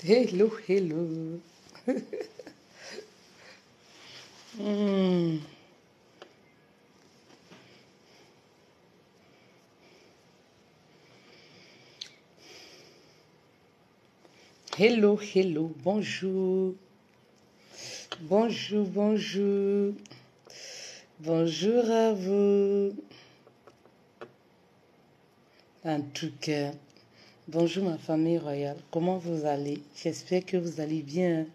Hello, hello. Hmm. Hello, hello, bonjour. Bonjour, bonjour. Bonjour à vous. En tout cas, bonjour ma famille royale. Comment vous allez? J'espère que vous allez bien.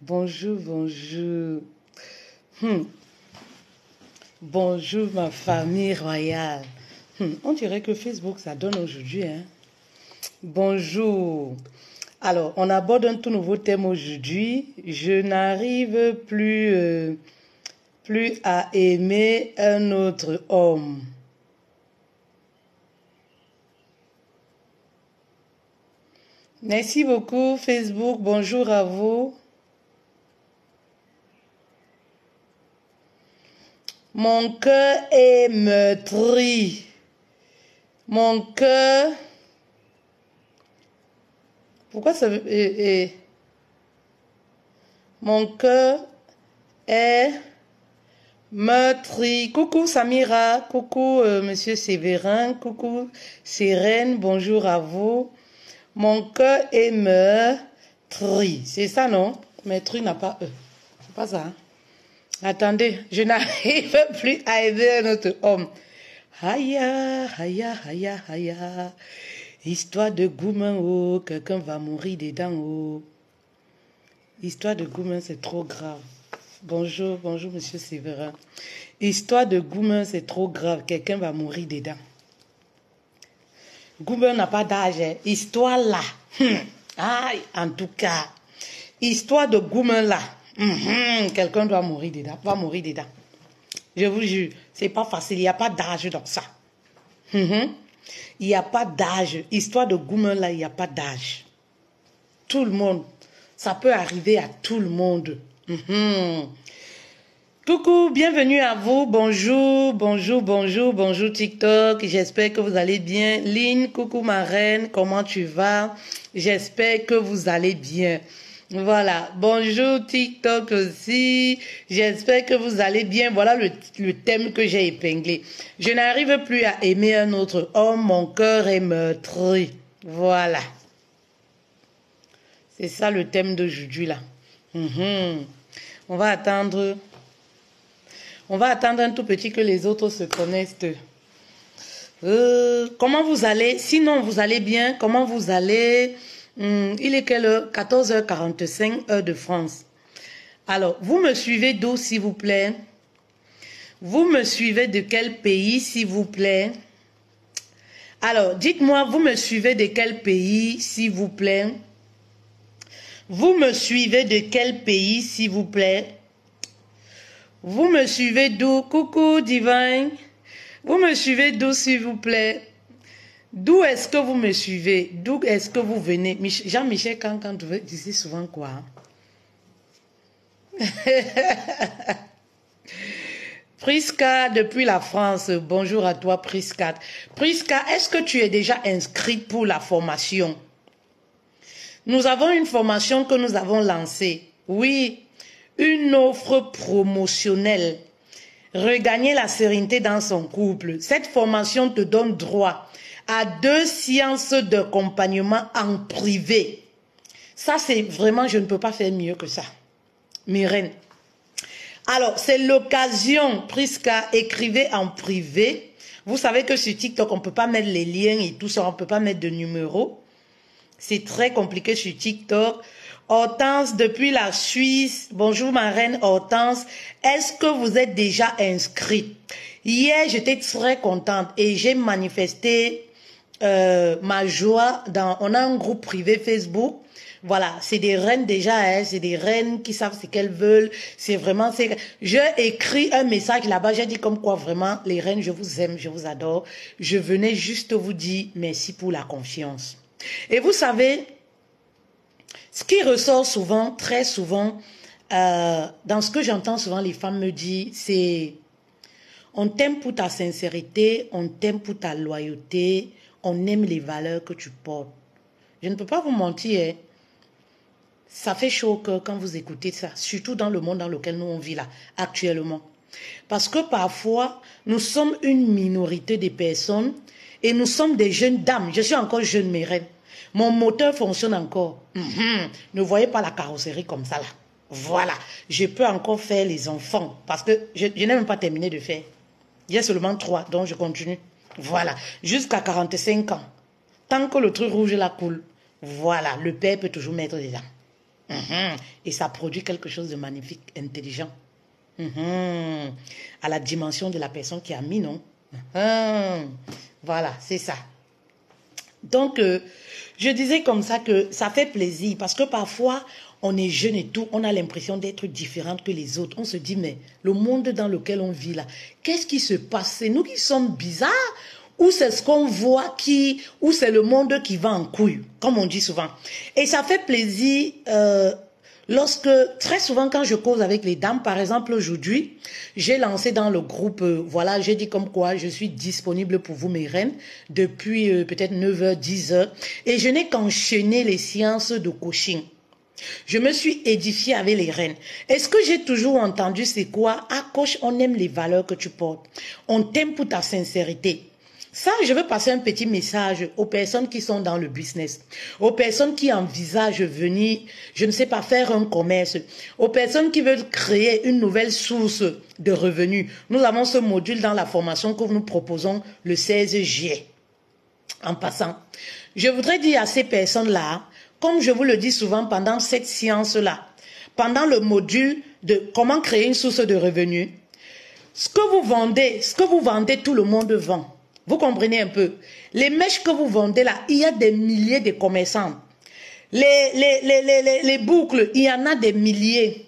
Bonjour, bonjour. Bonjour ma famille royale. On dirait que Facebook, ça donne aujourd'hui, hein? Bonjour. Alors, on aborde un tout nouveau thème aujourd'hui. Je n'arrive plus à aimer un autre homme. Merci beaucoup, Facebook. Bonjour à vous. Mon cœur est meurtri. Mon cœur... Pourquoi ça veut... Mon cœur est meurtri. Coucou Samira. Coucou Monsieur Séverin. Coucou Sérène. Bonjour à vous. Mon cœur est meurtri. C'est ça, non? Meurtri n'a pas E. C'est pas ça, hein? Attendez, je n'arrive plus à aimer un autre homme. Aya, aya, aya, aya. Histoire de gourmand, oh, quelqu'un va mourir dedans, oh. Histoire de gourmand, c'est trop grave. Bonjour, bonjour, monsieur Séverin. Histoire de gourmand, c'est trop grave, quelqu'un va mourir dedans. Gourmand n'a pas d'âge, hein. Histoire là. Aïe, en tout cas. Histoire de gourmand là. Quelqu'un doit mourir dedans, va mourir dedans. Je vous jure, c'est pas facile, il n'y a pas d'âge dans ça. Il n'y a pas d'âge. Histoire de gourmand là, il n'y a pas d'âge. Tout le monde, ça peut arriver à tout le monde. Coucou, bienvenue à vous. Bonjour, bonjour, bonjour, bonjour TikTok. J'espère que vous allez bien. Lynn, coucou ma reine, comment tu vas? J'espère que vous allez bien. Voilà, bonjour TikTok aussi, j'espère que vous allez bien. Voilà le thème que j'ai épinglé. Je n'arrive plus à aimer un autre homme, mon cœur est meurtri. Voilà. C'est ça le thème d'aujourd'hui là. On va attendre un tout petit que les autres se connectent. Comment vous allez? Sinon vous allez bien, comment vous allez? Il est quelle heure? 14h45, heure de France. Alors, vous me suivez d'où, s'il vous plaît? Vous me suivez de quel pays, s'il vous plaît? Alors, dites-moi, vous me suivez de quel pays, s'il vous plaît? Vous me suivez de quel pays, s'il vous plaît? Vous me suivez d'où? Coucou, Divine. Vous me suivez d'où, s'il vous plaît? D'où est-ce que vous me suivez? D'où est-ce que vous venez? Jean-Michel Cancan disait souvent quoi? Prisca depuis la France, bonjour à toi Prisca. Prisca, est-ce que tu es déjà inscrite pour la formation? Nous avons une formation que nous avons lancée. Oui, une offre promotionnelle. Regagner la sérénité dans son couple. Cette formation te donne droit à 2 séances d'accompagnement en privé. Ça, c'est vraiment, je ne peux pas faire mieux que ça. Mes reines. Alors, c'est l'occasion, Prisca, écrivez en privé. Vous savez que sur TikTok, on ne peut pas mettre les liens et tout ça, on ne peut pas mettre de numéro. C'est très compliqué sur TikTok. Hortense, depuis la Suisse. Bonjour ma reine Hortense. Est-ce que vous êtes déjà inscrite? Hier, j'étais très contente et j'ai manifesté ma joie. On a un groupe privé Facebook. Voilà, c'est des reines déjà, hein, c'est des reines qui savent ce qu'elles veulent. C'est vraiment... J'ai écrit un message là-bas, j'ai dit comme quoi vraiment, les reines, je vous aime, je vous adore. Je venais juste vous dire merci pour la confiance. Et vous savez... Ce qui ressort souvent, très souvent, dans ce que j'entends souvent les femmes me dire, c'est on t'aime pour ta sincérité, on t'aime pour ta loyauté, on aime les valeurs que tu portes. Je ne peux pas vous mentir, hein. Ça fait chaud au cœur quand vous écoutez ça, surtout dans le monde dans lequel nous on vit là, actuellement. Parce que parfois, nous sommes une minorité de personnes et nous sommes des jeunes dames. Je suis encore jeune, mes reines. Mon moteur fonctionne encore. Ne voyez pas la carrosserie comme ça là. Voilà, je peux encore faire les enfants parce que je n'ai même pas terminé de faire. Il y a seulement 3, donc je continue. Voilà, jusqu'à 45 ans. Tant que le truc rouge là coule, voilà, le père peut toujours mettre dedans. Et ça produit quelque chose de magnifique, intelligent. À la dimension de la personne qui a mis, non? Voilà, c'est ça. Donc, je disais comme ça que ça fait plaisir parce que parfois, on est jeune et tout, on a l'impression d'être différente que les autres. On se dit, mais le monde dans lequel on vit là, qu'est-ce qui se passe? C'est nous qui sommes bizarres ou c'est ce qu'on voit ou c'est le monde qui va en couille, comme on dit souvent. Et ça fait plaisir lorsque, très souvent quand je cause avec les dames, par exemple aujourd'hui, j'ai lancé dans le groupe, voilà, j'ai dit comme quoi je suis disponible pour vous mes reines depuis peut-être 9h, 10h, et je n'ai qu'enchaîné les séances de coaching. Je me suis édifiée avec les reines. Est-ce que j'ai toujours entendu c'est quoi? Ah coach, on aime les valeurs que tu portes. On t'aime pour ta sincérité. Ça, je veux passer un petit message aux personnes qui sont dans le business, aux personnes qui envisagent venir, je ne sais pas, faire un commerce, aux personnes qui veulent créer une nouvelle source de revenus. Nous avons ce module dans la formation que nous proposons le 16 juillet. En passant, je voudrais dire à ces personnes-là, comme je vous le dis souvent pendant cette séance-là, pendant le module de comment créer une source de revenus, ce que vous vendez, tout le monde vend. Vous comprenez un peu? Les mèches que vous vendez là, il y a des milliers de commerçants. Les boucles, il y en a des milliers.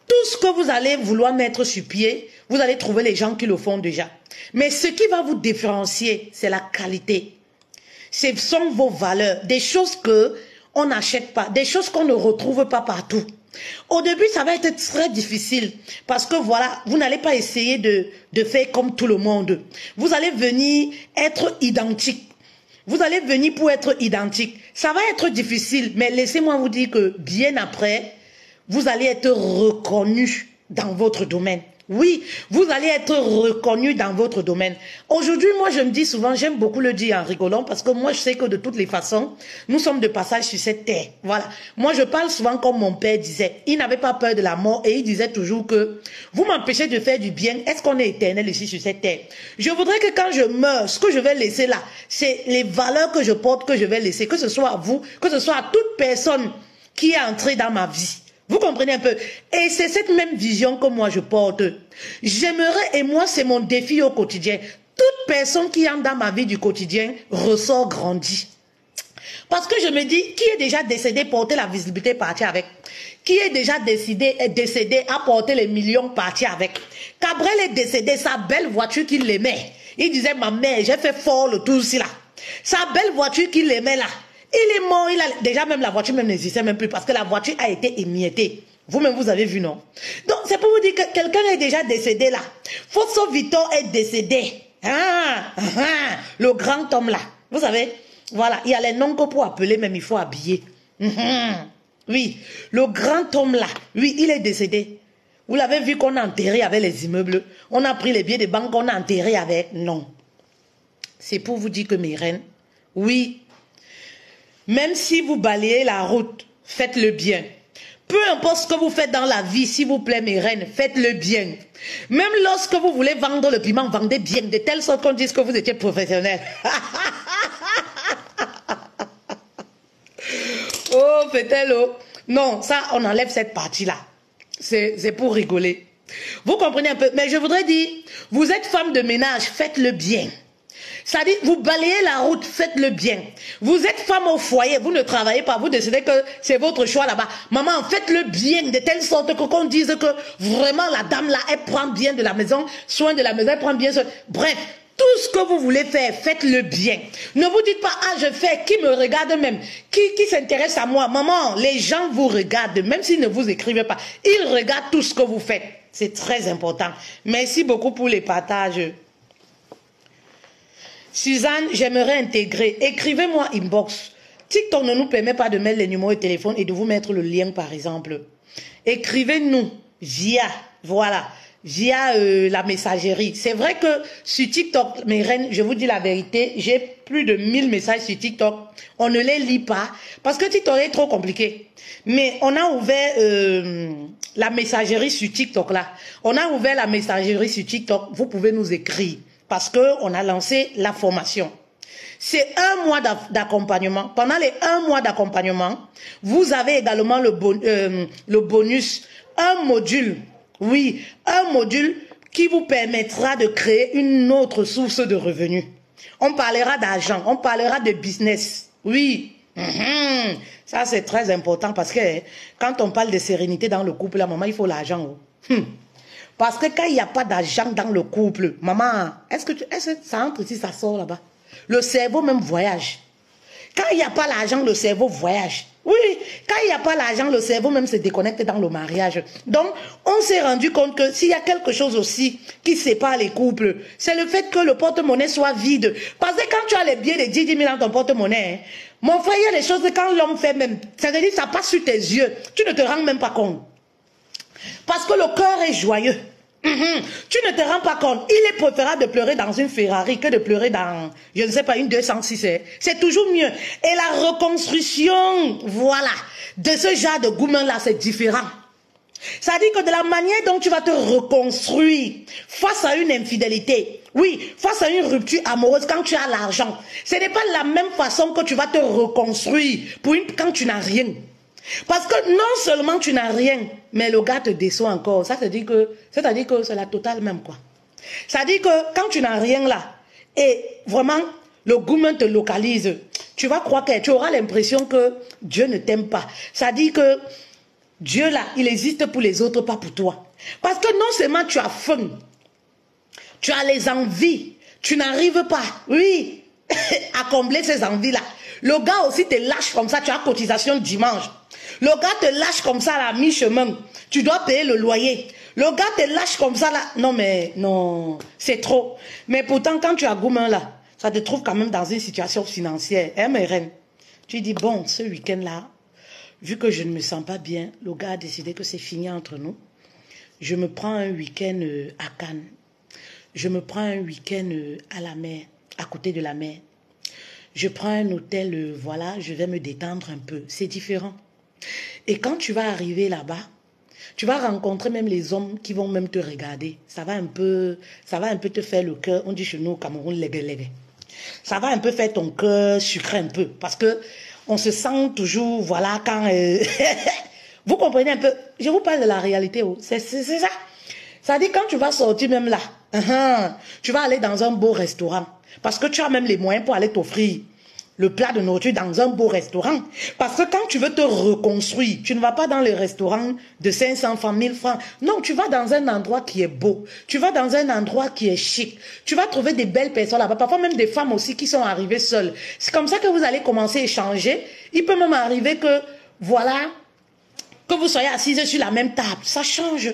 Tout ce que vous allez vouloir mettre sur pied, vous allez trouver les gens qui le font déjà. Mais ce qui va vous différencier, c'est la qualité. Ce sont vos valeurs, des choses que on n'achète pas, des choses qu'on ne retrouve pas partout. Au début, ça va être très difficile parce que voilà, vous n'allez pas essayer de faire comme tout le monde. Vous allez venir être identique. Vous allez venir pour être identique. Ça va être difficile, mais laissez-moi vous dire que bien après, vous allez être reconnu dans votre domaine. Oui, vous allez être reconnu dans votre domaine. Aujourd'hui, moi, je me dis souvent, j'aime beaucoup le dire en rigolant, parce que moi, je sais que de toutes les façons, nous sommes de passage sur cette terre. Voilà. Moi, je parle souvent comme mon père disait. Il n'avait pas peur de la mort et il disait toujours que vous m'empêchez de faire du bien. Est-ce qu'on est éternel ici sur cette terre? Je voudrais que quand je meurs, ce que je vais laisser là, c'est les valeurs que je porte que je vais laisser, que ce soit à vous, que ce soit à toute personne qui est entrée dans ma vie. Vous comprenez un peu? Et c'est cette même vision que moi je porte. J'aimerais, et moi c'est mon défi au quotidien, toute personne qui entre dans ma vie du quotidien ressort grandi. Parce que je me dis, qui est déjà décédé, porter la visibilité, partir avec. Qui est déjà décédé, apporter les millions, partir avec. Cabrel est décédé, sa belle voiture qu'il aimait. Il disait, ma mère, j'ai fait fort le tout ici là. Sa belle voiture qu'il aimait là. Il est mort, déjà même la voiture même n'existait même plus parce que la voiture a été émiettée. Vous-même, vous avez vu, non? Donc, c'est pour vous dire que quelqu'un est déjà décédé là. Fosso Vito est décédé. Le grand homme là. Vous savez, voilà, il y a les noms que pour appeler, même il faut habiller. Oui, le grand homme là, oui, il est décédé. Vous l'avez vu qu'on a enterré avec les immeubles. On a pris les billets de banque, on a enterré avec. Non. C'est pour vous dire que mes reines, oui, même si vous balayez la route, faites-le bien. Peu importe ce que vous faites dans la vie, s'il vous plaît, mes reines, faites-le bien. Même lorsque vous voulez vendre le piment, vendez bien, de telle sorte qu'on dise que vous étiez professionnel. Oh, fait-elle, oh. Non, ça, on enlève cette partie-là. C'est pour rigoler. Vous comprenez un peu? Mais je voudrais dire, vous êtes femme de ménage, faites-le bien. Ça dit, vous balayez la route, faites-le bien. Vous êtes femme au foyer, vous ne travaillez pas, vous décidez que c'est votre choix là-bas. Maman, faites-le bien, de telle sorte que qu'on dise que vraiment la dame là, elle prend bien de la maison, soin de la maison, elle prend bien soin. Bref, tout ce que vous voulez faire, faites-le bien. Ne vous dites pas, ah, je fais, qui me regarde même, qui s'intéresse à moi. Maman, les gens vous regardent, même s'ils ne vous écrivent pas. Ils regardent tout ce que vous faites. C'est très important. Merci beaucoup pour les partages. Suzanne, j'aimerais intégrer. Écrivez-moi inbox. TikTok ne nous permet pas de mettre les numéros de téléphone et de vous mettre le lien, par exemple. Écrivez-nous via, voilà, via la messagerie. C'est vrai que sur TikTok, mes reines, je vous dis la vérité, j'ai plus de 1000 messages sur TikTok. On ne les lit pas parce que TikTok est trop compliqué. Mais on a ouvert la messagerie sur TikTok là. On a ouvert la messagerie sur TikTok. Vous pouvez nous écrire parce que on a lancé la formation. C'est un mois d'accompagnement. Pendant les 1 mois d'accompagnement, vous avez également le bonus, un module. Oui, un module qui vous permettra de créer une autre source de revenus. On parlera d'argent, on parlera de business. Oui, ça c'est très important parce que quand on parle de sérénité dans le couple, maman, il faut l'argent. Parce que quand il n'y a pas d'argent dans le couple, maman, est-ce que ça entre ici, ça sort là-bas? Le cerveau même voyage. Quand il n'y a pas l'argent, le cerveau voyage. Oui, quand il n'y a pas l'argent, le cerveau même se déconnecte dans le mariage. Donc, on s'est rendu compte que s'il y a quelque chose aussi qui sépare les couples, c'est le fait que le porte-monnaie soit vide. Parce que quand tu as les billets de 10 000 dans ton porte-monnaie, mon frère, il y a des choses que quand l'homme fait même, ça veut dire que ça passe sur tes yeux. Tu ne te rends même pas compte. Parce que le cœur est joyeux. Tu ne te rends pas compte. Il est préférable de pleurer dans une Ferrari que de pleurer dans, je ne sais pas, une 206. C'est toujours mieux. Et la reconstruction, voilà, de ce genre de gourmand-là, c'est différent. Ça dit que de la manière dont tu vas te reconstruire face à une infidélité, oui, face à une rupture amoureuse quand tu as l'argent, ce n'est pas la même façon que tu vas te reconstruire quand tu n'as rien. Parce que non seulement tu n'as rien, mais le gars te déçoit encore. Ça, c'est-à-dire que c'est la totale même, quoi. Ça dit que quand tu n'as rien là, et vraiment, le gourmand te localise, tu vas croire que tu auras l'impression que Dieu ne t'aime pas. Ça dit que Dieu là, il existe pour les autres, pas pour toi. Parce que non seulement tu as faim, tu as les envies, tu n'arrives pas, oui, à combler ces envies-là. Le gars aussi te lâche comme ça, tu as cotisation dimanche. Le gars te lâche comme ça à la mi-chemin. Tu dois payer le loyer. Le gars te lâche comme ça là. Non mais, non, c'est trop. Mais pourtant, quand tu as gourmand là, ça te trouve quand même dans une situation financière. Hein, mes reines? Tu dis, bon, ce week-end-là, vu que je ne me sens pas bien, le gars a décidé que c'est fini entre nous. Je me prends un week-end à Cannes. Je me prends un week-end à la mer, à côté de la mer. Je prends un hôtel, voilà, je vais me détendre un peu. C'est différent. Et quand tu vas arriver là-bas, tu vas rencontrer même les hommes qui vont même te regarder. Ça va un peu te faire le cœur. On dit chez nous au Cameroun, légué. Ça va un peu faire ton cœur sucré un peu. Parce que on se sent toujours, voilà, quand... Vous comprenez un peu? Je vous parle de la réalité. Oh. C'est ça. Ça dit quand tu vas sortir même là, tu vas aller dans un beau restaurant. Parce que tu as même les moyens pour aller t'offrir le plat de nourriture dans un beau restaurant. Parce que quand tu veux te reconstruire, tu ne vas pas dans les restaurants de 500 francs, 1000 francs. Non, tu vas dans un endroit qui est beau. Tu vas dans un endroit qui est chic. Tu vas trouver des belles personnes là-bas. Parfois même des femmes aussi qui sont arrivées seules. C'est comme ça que vous allez commencer à échanger. Il peut même arriver que, voilà, que vous soyez assises sur la même table. Ça change.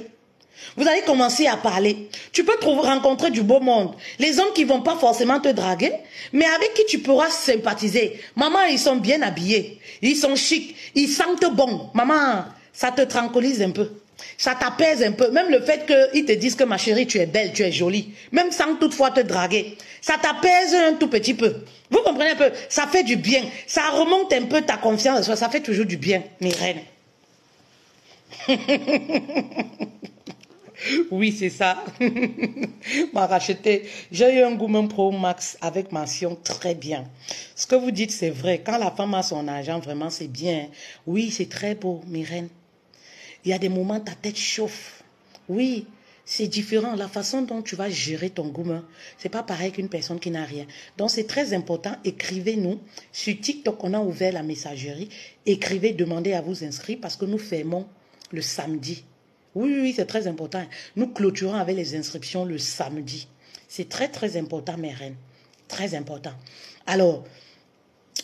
Vous allez commencer à parler. Tu peux rencontrer du beau monde. Les hommes qui vont pas forcément te draguer, mais avec qui tu pourras sympathiser. Maman, ils sont bien habillés. Ils sont chics. Ils sentent bon. Maman, ça te tranquillise un peu. Ça t'apaise un peu. Même le fait qu'ils te disent que ma chérie, tu es belle, tu es jolie. Même sans toutefois te draguer. Ça t'apaise un tout petit peu. Vous comprenez un peu? Ça fait du bien. Ça remonte un peu ta confiance en soi. Ça fait toujours du bien, mes reines. Oui, c'est ça. M'a racheté. J'ai eu un Gourmand Pro Max avec mention très bien. Ce que vous dites, c'est vrai. Quand la femme a son argent, vraiment, c'est bien. Oui, c'est très beau, mes reines. Il y a des moments, ta tête chauffe. Oui, c'est différent. La façon dont tu vas gérer ton Gourmand, c'est pas pareil qu'une personne qui n'a rien. Donc, c'est très important. Écrivez-nous. Sur TikTok, on a ouvert la messagerie. Écrivez, demandez à vous inscrire parce que nous fermons le samedi. Oui, c'est très important. Nous clôturons avec les inscriptions le samedi. C'est très, très important, mes reines. Très important. Alors,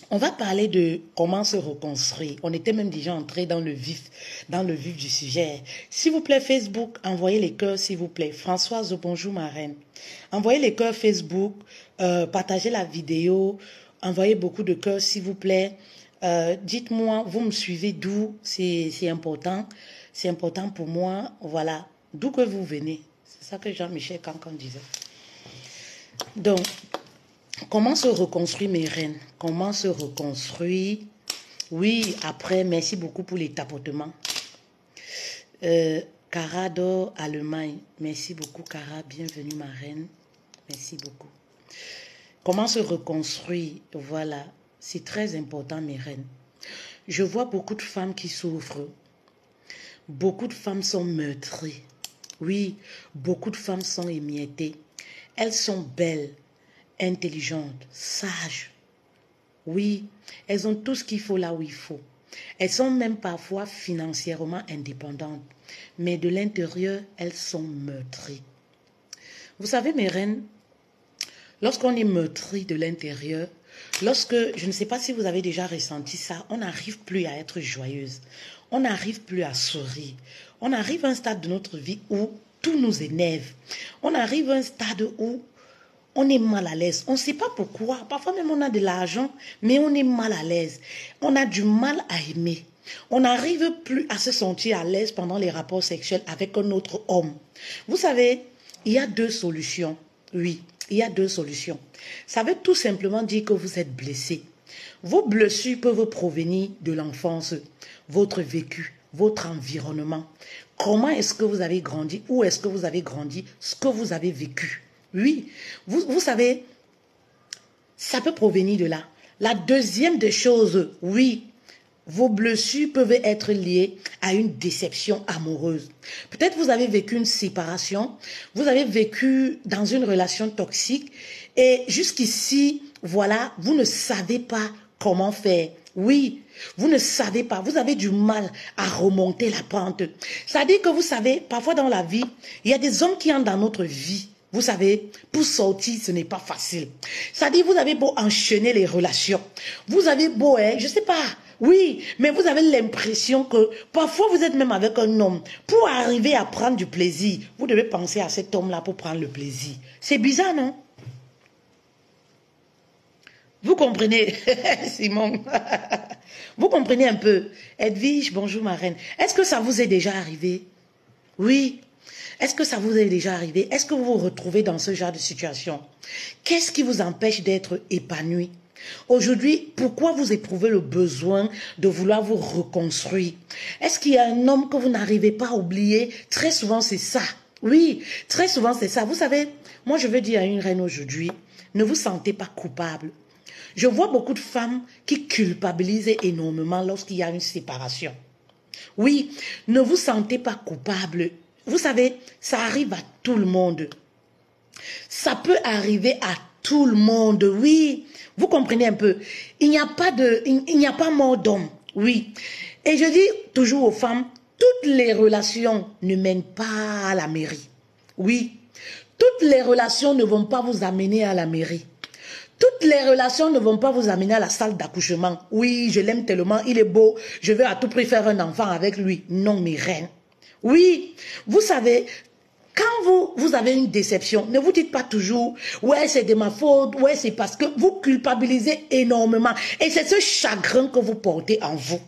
on va parler de comment se reconstruire. On était même déjà entré dans le vif du sujet. S'il vous plaît, Facebook, envoyez les cœurs, s'il vous plaît. Françoise, bonjour, ma reine. Envoyez les cœurs Facebook, partagez la vidéo, envoyez beaucoup de cœurs, s'il vous plaît. Dites-moi, vous me suivez d'où? C'est important. C'est important pour moi. Voilà. D'où que vous venez. C'est ça que Jean-Michel Cancan disait. Donc, comment se reconstruire, mes reines? Comment se reconstruire? Oui, après, merci beaucoup pour les tapotements. Cara d'Or, Allemagne. Merci beaucoup, Cara. Bienvenue, ma reine. Merci beaucoup. Comment se reconstruire? Voilà. C'est très important, mes reines. Je vois beaucoup de femmes qui souffrent. Beaucoup de femmes sont meurtries. Oui, beaucoup de femmes sont émiettées. Elles sont belles, intelligentes, sages. Oui, elles ont tout ce qu'il faut là où il faut. Elles sont même parfois financièrement indépendantes. Mais de l'intérieur, elles sont meurtries. Vous savez, mes reines, lorsqu'on est meurtri de l'intérieur, lorsque, je ne sais pas si vous avez déjà ressenti ça, on n'arrive plus à être joyeuse. On n'arrive plus à sourire. On arrive à un stade de notre vie où tout nous énerve. On arrive à un stade où on est mal à l'aise. On ne sait pas pourquoi. Parfois même on a de l'argent, mais on est mal à l'aise. On a du mal à aimer. On n'arrive plus à se sentir à l'aise pendant les rapports sexuels avec un autre homme. Vous savez, il y a deux solutions. Oui, il y a deux solutions. Ça veut tout simplement dire que vous êtes blessé. Vos blessures peuvent provenir de l'enfance, votre vécu, votre environnement. Comment est-ce que vous avez grandi? Où est-ce que vous avez grandi? Ce que vous avez vécu. Oui, vous savez, ça peut provenir de là. La deuxième des choses, oui, vos blessures peuvent être liées à une déception amoureuse. Peut-être vous avez vécu une séparation, vous avez vécu dans une relation toxique et jusqu'ici, voilà, vous ne savez pas comment faire. Oui, vous ne savez pas, vous avez du mal à remonter la pente. Ça dit que vous savez, parfois dans la vie, il y a des hommes qui entrent dans notre vie. Vous savez, pour sortir, ce n'est pas facile. Ça dit, vous avez beau enchaîner les relations. Vous avez beau, je ne sais pas, oui, mais vous avez l'impression que parfois vous êtes même avec un homme. Pour arriver à prendre du plaisir, vous devez penser à cet homme-là pour prendre le plaisir. C'est bizarre, non? Vous comprenez, Simon? Vous comprenez un peu? Edwige, bonjour ma reine. Est-ce que ça vous est déjà arrivé? Oui. Est-ce que ça vous est déjà arrivé? Est-ce que vous vous retrouvez dans ce genre de situation? Qu'est-ce qui vous empêche d'être épanoui? Aujourd'hui, pourquoi vous éprouvez le besoin de vouloir vous reconstruire? Est-ce qu'il y a un homme que vous n'arrivez pas à oublier? Très souvent, c'est ça. Oui, très souvent, c'est ça. Vous savez, moi, je veux dire à une reine aujourd'hui, ne vous sentez pas coupable. Je vois beaucoup de femmes qui culpabilisent énormément lorsqu'il y a une séparation. Oui, ne vous sentez pas coupable. Vous savez, ça arrive à tout le monde. Ça peut arriver à tout le monde, oui. Vous comprenez un peu. Il n'y a pas mort d'homme, oui. Et je dis toujours aux femmes, toutes les relations ne mènent pas à la mairie. Oui. Toutes les relations ne vont pas vous amener à la mairie. Toutes les relations ne vont pas vous amener à la salle d'accouchement. Oui, je l'aime tellement, il est beau, je veux à tout prix faire un enfant avec lui. Non, mes reines. Oui, vous savez, quand vous avez une déception, ne vous dites pas toujours, ouais, c'est de ma faute, ouais, c'est parce que vous culpabilisez énormément. Et c'est ce chagrin que vous portez en vous.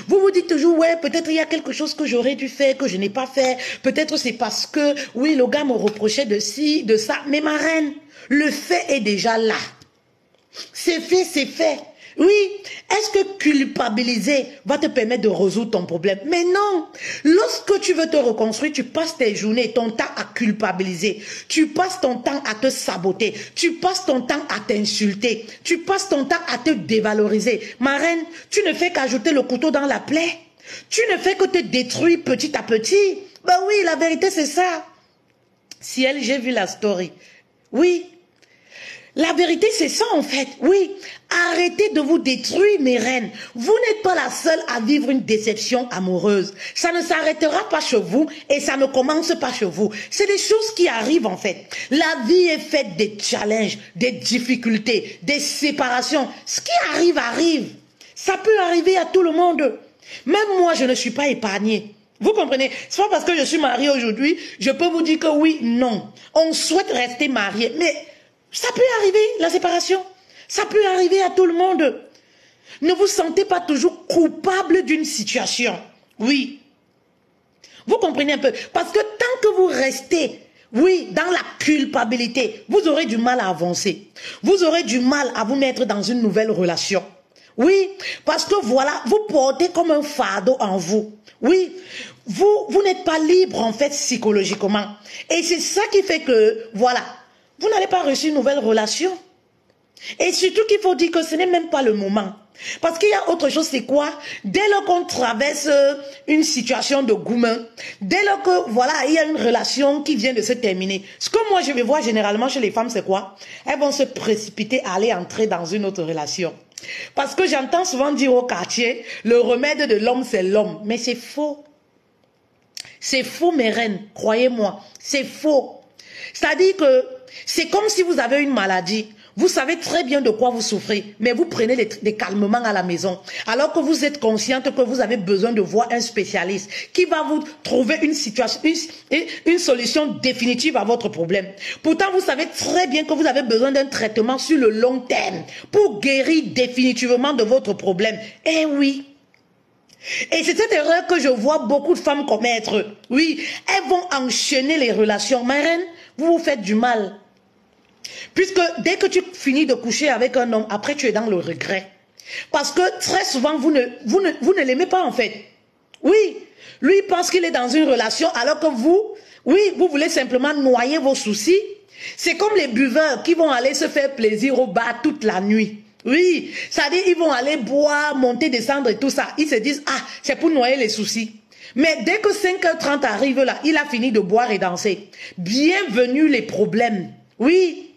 Vous vous dites toujours, ouais, peut-être il y a quelque chose que j'aurais dû faire, que je n'ai pas fait. Peut-être c'est parce que, oui, le gars me reprochait de ci, de ça. Mais ma reine, le fait est déjà là. C'est fait, c'est fait. Oui, est-ce que culpabiliser va te permettre de résoudre ton problème? Mais non. Lorsque tu veux te reconstruire, tu passes tes journées, ton temps à culpabiliser. Tu passes ton temps à te saboter. Tu passes ton temps à t'insulter. Tu passes ton temps à te dévaloriser. Ma reine, tu ne fais qu'ajouter le couteau dans la plaie. Tu ne fais que te détruire petit à petit. Ben oui, la vérité c'est ça. Ciel, j'ai vu la story. Oui. La vérité, c'est ça en fait, oui. Arrêtez de vous détruire, mes reines. Vous n'êtes pas la seule à vivre une déception amoureuse. Ça ne s'arrêtera pas chez vous et ça ne commence pas chez vous. C'est des choses qui arrivent en fait. La vie est faite des challenges, des difficultés, des séparations. Ce qui arrive, arrive. Ça peut arriver à tout le monde. Même moi, je ne suis pas épargnée. Vous comprenez? C'est pas parce que je suis mariée aujourd'hui, je peux vous dire que oui, non. On souhaite rester marié, mais... ça peut arriver, la séparation. Ça peut arriver à tout le monde. Ne vous sentez pas toujours coupable d'une situation. Oui. Vous comprenez un peu? Parce que tant que vous restez, oui, dans la culpabilité, vous aurez du mal à avancer. Vous aurez du mal à vous mettre dans une nouvelle relation. Oui, parce que voilà, vous portez comme un fardeau en vous. Oui, vous n'êtes pas libre en fait psychologiquement. Et c'est ça qui fait que, voilà, vous n'allez pas réussir une nouvelle relation. Et surtout qu'il faut dire que ce n'est même pas le moment. Parce qu'il y a autre chose, c'est quoi? Dès lors qu'on traverse une situation de gourmand, dès lors que, voilà, il y a une relation qui vient de se terminer, ce que moi je vais voir généralement chez les femmes, c'est quoi? Elles vont se précipiter à aller entrer dans une autre relation. Parce que j'entends souvent dire au quartier, le remède de l'homme, c'est l'homme. Mais c'est faux. C'est faux, mes reines, croyez-moi, c'est faux. C'est-à-dire que c'est comme si vous avez une maladie. Vous savez très bien de quoi vous souffrez, mais vous prenez des calmements à la maison. Alors que vous êtes consciente que vous avez besoin de voir un spécialiste qui va vous trouver une solution définitive à votre problème. Pourtant, vous savez très bien que vous avez besoin d'un traitement sur le long terme pour guérir définitivement de votre problème. Eh oui. Et c'est cette erreur que je vois beaucoup de femmes commettre. Oui, elles vont enchaîner les relations. Ma reine, vous vous faites du mal. Puisque dès que tu finis de coucher avec un homme, après tu es dans le regret. Parce que très souvent, vous ne l'aimez pas en fait. Oui, lui pense qu'il est dans une relation alors que vous, oui, vous voulez simplement noyer vos soucis. C'est comme les buveurs qui vont aller se faire plaisir au bar toute la nuit. Oui, c'est-à-dire ils vont aller boire, monter, descendre et tout ça. Ils se disent, ah, c'est pour noyer les soucis. Mais dès que 5h30 arrive là, il a fini de boire et danser. Bienvenue les problèmes. Oui.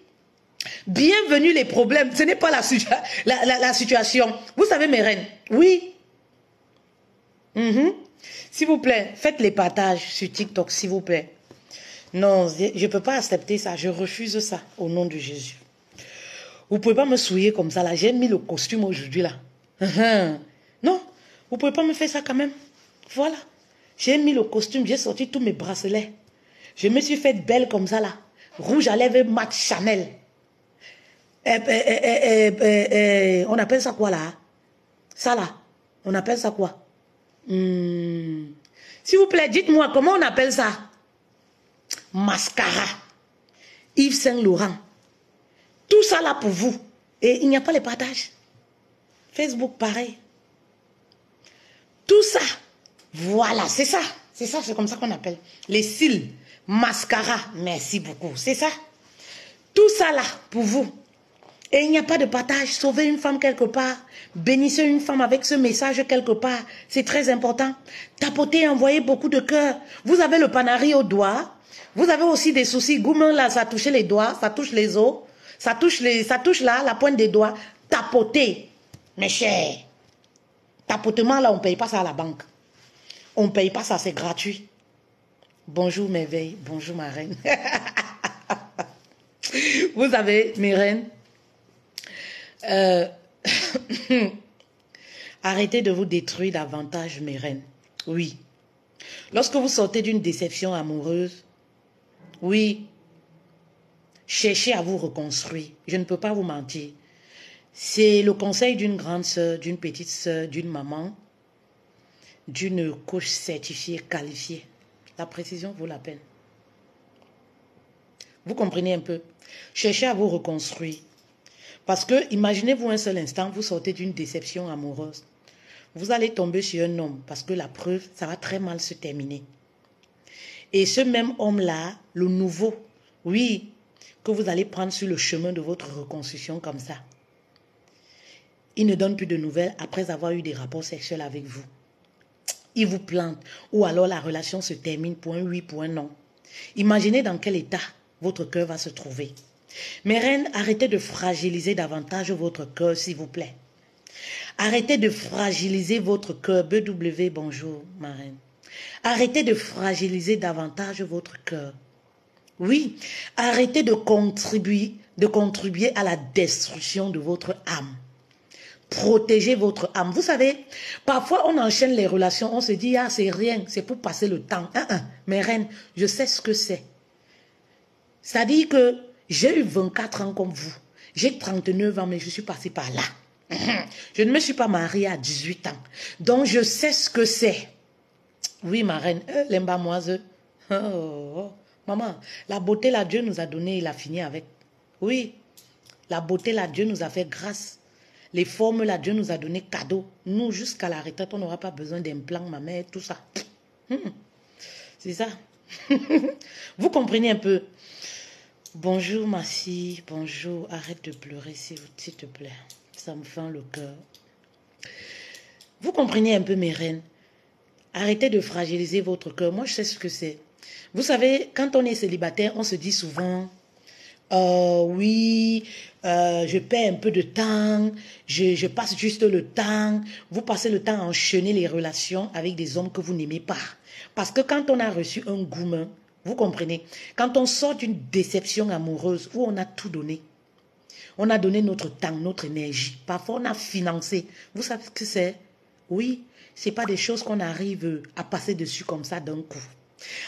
Bienvenue les problèmes. Ce n'est pas la situation. Vous savez mes reines. Oui. S'il vous plaît, faites les partages sur TikTok, s'il vous plaît. Non, je ne peux pas accepter ça. Je refuse ça au nom de Jésus. Vous ne pouvez pas me souiller comme ça là. J'ai mis le costume aujourd'hui là. Non, vous ne pouvez pas me faire ça quand même. Voilà. J'ai mis le costume, j'ai sorti tous mes bracelets. Je me suis faite belle comme ça là. Rouge à lèvres mat Chanel. On appelle ça quoi là? Ça là. On appelle ça quoi? S'il vous plaît, dites-moi comment on appelle ça? Mascara. Yves Saint Laurent. Tout ça là pour vous. Et il n'y a pas les partages. Facebook pareil. Tout ça. Voilà, c'est ça. C'est ça, c'est comme ça qu'on appelle. Les cils. Mascara. Merci beaucoup. C'est ça. Tout ça là pour vous. Et il n'y a pas de partage. Sauvez une femme quelque part. Bénissez une femme avec ce message quelque part. C'est très important. Tapotez, envoyez beaucoup de cœur. Vous avez le panari au doigt. Vous avez aussi des soucis. Goumen là, ça touche les doigts, ça touche les os. Ça touche là, la pointe des doigts. Tapotez, mes chers. Tapotement là, on ne paye pas ça à la banque. On ne paye pas ça, c'est gratuit. Bonjour merveille, bonjour ma reine. Vous avez, mes reines, arrêtez de vous détruire davantage, mes reines. Oui. Lorsque vous sortez d'une déception amoureuse, oui, cherchez à vous reconstruire. Je ne peux pas vous mentir. C'est le conseil d'une grande sœur, d'une petite sœur, d'une maman, d'une coach certifiée, qualifiée. La précision vaut la peine. Vous comprenez un peu? Cherchez à vous reconstruire. Parce que, imaginez-vous un seul instant, vous sortez d'une déception amoureuse. Vous allez tomber sur un homme, parce que la preuve, ça va très mal se terminer. Et ce même homme-là, le nouveau, oui, que vous allez prendre sur le chemin de votre reconstruction comme ça. Il ne donne plus de nouvelles après avoir eu des rapports sexuels avec vous. Il vous plante. Ou alors la relation se termine pour un oui, pour un non. Imaginez dans quel état votre cœur va se trouver. Mes reines, arrêtez de fragiliser davantage votre cœur, s'il vous plaît. Arrêtez de fragiliser votre cœur. BW, bonjour, ma reine. Arrêtez de fragiliser davantage votre cœur. Oui, arrêtez de contribuer à la destruction de votre âme. Protégez votre âme. Vous savez, parfois on enchaîne les relations, on se dit, ah c'est rien, c'est pour passer le temps. Mes reines, je sais ce que c'est. C'est-à-dire que j'ai eu 24 ans comme vous. J'ai 39 ans, mais je suis passée par là. Je ne me suis pas mariée à 18 ans. Donc, je sais ce que c'est. Oui, ma reine, l'embamoise. Oh. Maman, la beauté, là, Dieu nous a donné, il a fini avec. Oui, la beauté, là, Dieu nous a fait grâce. Les formes, là, Dieu nous a donné cadeau. Nous, jusqu'à la retraite, on n'aura pas besoin d'implants, ma mère, tout ça. C'est ça. Vous comprenez un peu? Bonjour, ma fille. Bonjour. Arrête de pleurer, s'il te plaît. Ça me fend le cœur. Vous comprenez un peu, mes reines? Arrêtez de fragiliser votre cœur. Moi, je sais ce que c'est. Vous savez, quand on est célibataire, on se dit souvent, oui, je perds un peu de temps, je passe juste le temps. Vous passez le temps à enchaîner les relations avec des hommes que vous n'aimez pas. Parce que quand on a reçu un gourmand, vous comprenez, quand on sort d'une déception amoureuse où on a tout donné, on a donné notre temps, notre énergie, parfois on a financé. Vous savez ce que c'est? Oui, ce n'est pas des choses qu'on arrive à passer dessus comme ça d'un coup.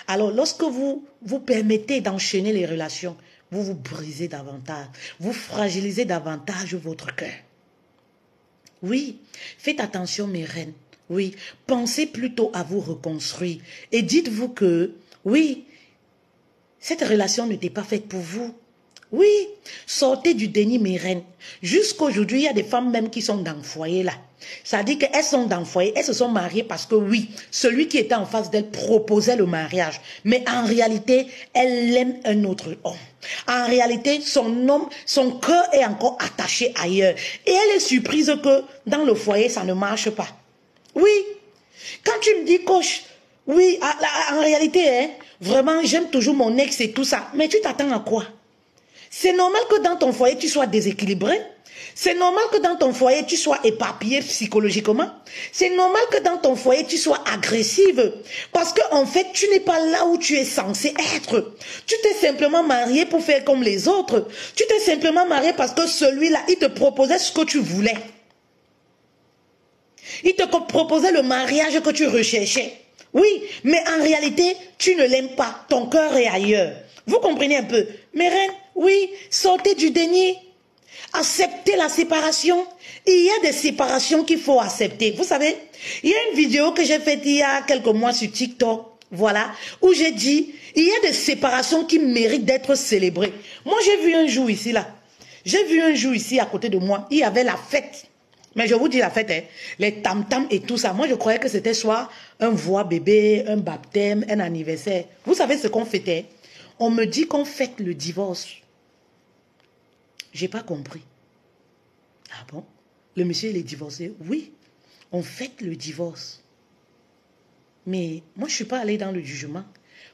Alors, lorsque vous permettez d'enchaîner les relations, vous vous brisez davantage, vous fragilisez davantage votre cœur. Oui, faites attention mes reines. Oui, pensez plutôt à vous reconstruire et dites-vous que, oui, cette relation n'était pas faite pour vous. Oui, sortez du déni mes reines. Jusqu'aujourd'hui, il y a des femmes même qui sont dans le foyer là. Ça dit qu'elles sont dans le foyer, elles se sont mariées parce que oui, celui qui était en face d'elle proposait le mariage. Mais en réalité, elle aime un autre homme. En réalité, son cœur est encore attaché ailleurs. Et elle est surprise que dans le foyer, ça ne marche pas. Oui, quand tu me dis, coach, oui, en réalité, hein, vraiment, j'aime toujours mon ex et tout ça. Mais tu t'attends à quoi? C'est normal que dans ton foyer, tu sois déséquilibré. C'est normal que dans ton foyer, tu sois éparpillé psychologiquement. C'est normal que dans ton foyer, tu sois agressive. Parce qu'en fait, tu n'es pas là où tu es censé être. Tu t'es simplement marié pour faire comme les autres. Tu t'es simplement marié parce que celui-là, il te proposait ce que tu voulais. Il te proposait le mariage que tu recherchais. Oui, mais en réalité, tu ne l'aimes pas. Ton cœur est ailleurs. Vous comprenez un peu? Mes reines, oui, sortez du déni. Acceptez la séparation. Il y a des séparations qu'il faut accepter. Vous savez, il y a une vidéo que j'ai faite il y a quelques mois sur TikTok, voilà, où j'ai dit, il y a des séparations qui méritent d'être célébrées. Moi, j'ai vu un jour ici, là. J'ai vu un jour ici, à côté de moi, il y avait la fête. Mais je vous dis la fête, hein, les tam-tams et tout ça. Moi, je croyais que c'était soit un voix bébé, un baptême, un anniversaire. Vous savez ce qu'on fêtait? On me dit qu'on fête le divorce. J'ai pas compris. Ah bon? Le monsieur, il est divorcé? Oui, on fête le divorce. Mais moi, je ne suis pas allée dans le jugement.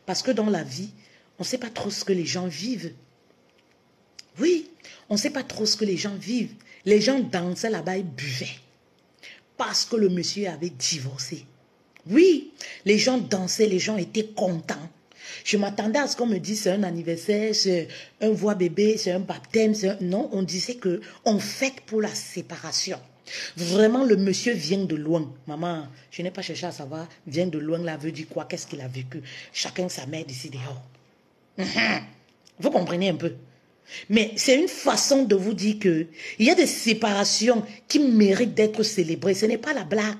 Parce que dans la vie, on ne sait pas trop ce que les gens vivent. Oui, on ne sait pas trop ce que les gens vivent. Les gens dansaient là-bas et buvaient. Parce que le monsieur avait divorcé. Oui, les gens dansaient, les gens étaient contents. Je m'attendais à ce qu'on me dise c'est un anniversaire, c'est un voix bébé, c'est un baptême. Non, on disait qu'on fête pour la séparation. Vraiment, le monsieur vient de loin. Maman, je n'ai pas cherché à savoir, vient de loin, là, veut dire quoi, qu'est-ce qu'il a vécu. Chacun sa mère d'ici dehors. Vous comprenez un peu? Mais c'est une façon de vous dire que il y a des séparations qui méritent d'être célébrées. Ce n'est pas la blague.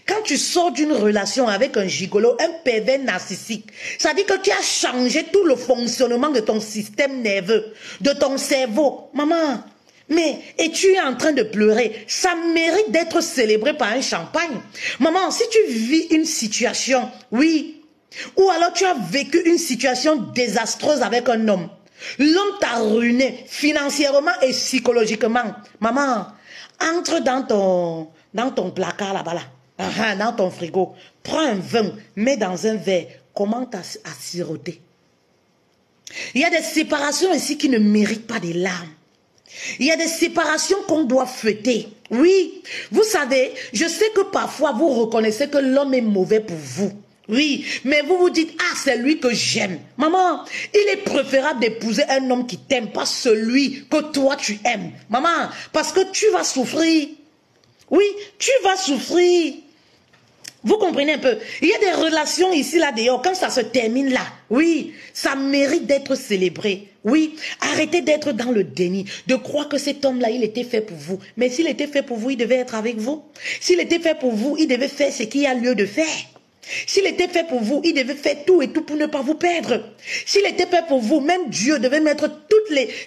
Quand tu sors d'une relation avec un gigolo, un pervers narcissique, ça dit que tu as changé tout le fonctionnement de ton système nerveux, de ton cerveau. Maman, et tu es en train de pleurer. Ça mérite d'être célébré par un champagne. Maman, si tu vis une situation, oui, ou alors tu as vécu une situation désastreuse avec un homme, l'homme t'a ruiné financièrement et psychologiquement. Maman, entre dans ton placard là-bas, là, dans ton frigo, prends un vin, mets dans un verre, commence à siroter. Il y a des séparations ici qui ne méritent pas des larmes. Il y a des séparations qu'on doit fêter. Oui, vous savez, je sais que parfois vous reconnaissez que l'homme est mauvais pour vous. Oui, mais vous vous dites, ah, c'est lui que j'aime. Maman, il est préférable d'épouser un homme qui t'aime, pas celui que toi tu aimes. Maman, parce que tu vas souffrir. Oui, tu vas souffrir. Vous comprenez un peu? Il y a des relations ici, là, dehors. Quand ça se termine là, oui, ça mérite d'être célébré. Oui, arrêtez d'être dans le déni, de croire que cet homme-là, il était fait pour vous. Mais s'il était fait pour vous, il devait être avec vous. S'il était fait pour vous, il devait faire ce qu'il y a lieu de faire. S'il était fait pour vous, il devait faire tout et tout pour ne pas vous perdre. S'il était fait pour vous, même Dieu devait mettre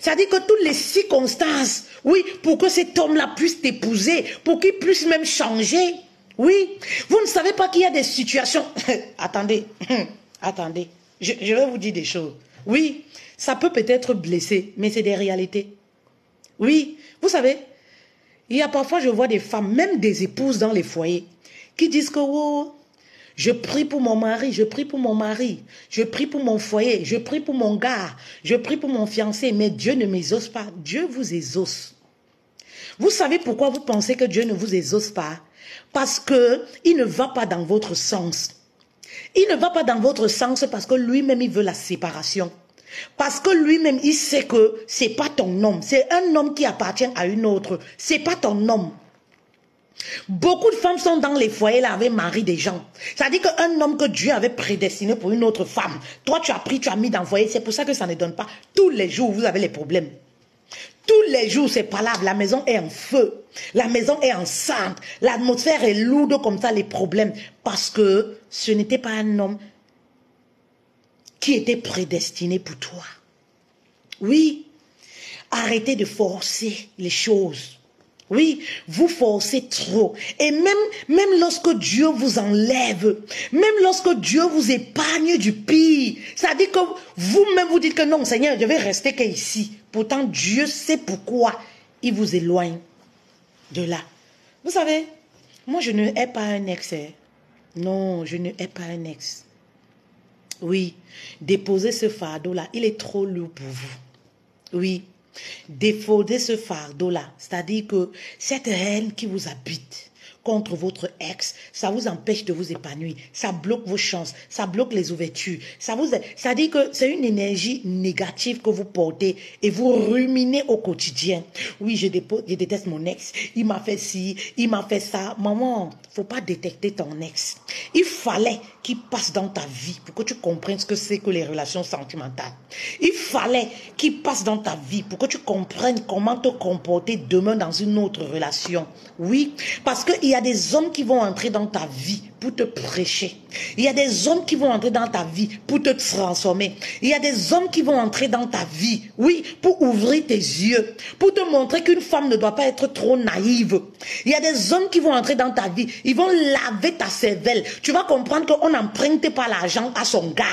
c'est-à-dire que toutes les circonstances, oui, pour que cet homme-là puisse t'épouser, pour qu'il puisse même changer. Oui, vous ne savez pas qu'il y a des situations... Attendez, attendez, je vais vous dire des choses. Oui, ça peut peut-être blesser, mais c'est des réalités. Oui, vous savez, il y a parfois, je vois des femmes, même des épouses dans les foyers, qui disent que, oh, je prie pour mon mari, je prie pour mon mari, je prie pour mon foyer, je prie pour mon gars, je prie pour mon fiancé, mais Dieu ne m'exauce pas. Dieu vous exauce. Vous savez pourquoi vous pensez que Dieu ne vous exauce pas? Parce qu'il ne va pas dans votre sens. Il ne va pas dans votre sens parce que lui-même, il veut la séparation. Parce que lui-même, il sait que ce n'est pas ton homme. C'est un homme qui appartient à une autre. Ce n'est pas ton homme. Beaucoup de femmes sont dans les foyers là avec mari des gens. C'est-à-dire qu'un homme que Dieu avait prédestiné pour une autre femme, toi tu as pris, tu as mis dans le foyer. C'est pour ça que ça ne donne pas. Tous les jours, vous avez les problèmes. Tous les jours, c'est pas là. La maison est en feu. La maison est enceinte. L'atmosphère est lourde comme ça, les problèmes. Parce que ce n'était pas un homme qui était prédestiné pour toi. Oui, arrêtez de forcer les choses. Oui, vous forcez trop. Et même lorsque Dieu vous enlève, même lorsque Dieu vous épargne du pire, ça dit que vous-même vous dites que non, Seigneur, je vais rester qu'ici. Pourtant, Dieu sait pourquoi il vous éloigne de là. Vous savez, moi je ne hais pas un ex. Non, je ne hais pas un ex. Oui, déposez ce fardeau-là, il est trop lourd pour vous. Oui. Défaudez ce fardeau-là, c'est-à-dire que cette haine qui vous habite contre votre ex, ça vous empêche de vous épanouir, ça bloque vos chances, ça bloque les ouvertures, ça dit que c'est une énergie négative que vous portez et vous ruminez au quotidien. Oui, je déteste mon ex, il m'a fait ci, il m'a fait ça. Maman, faut pas détecter ton ex. Il fallait qu'il passe dans ta vie pour que tu comprennes ce que c'est que les relations sentimentales. Il fallait qu'il passe dans ta vie pour que tu comprennes comment te comporter demain dans une autre relation. Oui, parce qu'il y a des hommes qui vont entrer dans ta vie pour te prêcher. Il y a des hommes qui vont entrer dans ta vie pour te transformer. Il y a des hommes qui vont entrer dans ta vie, oui, pour ouvrir tes yeux, pour te montrer qu'une femme ne doit pas être trop naïve. Il y a des hommes qui vont entrer dans ta vie, ils vont laver ta cervelle. Tu vas comprendre qu'on n'emprunte pas l'argent à son gars.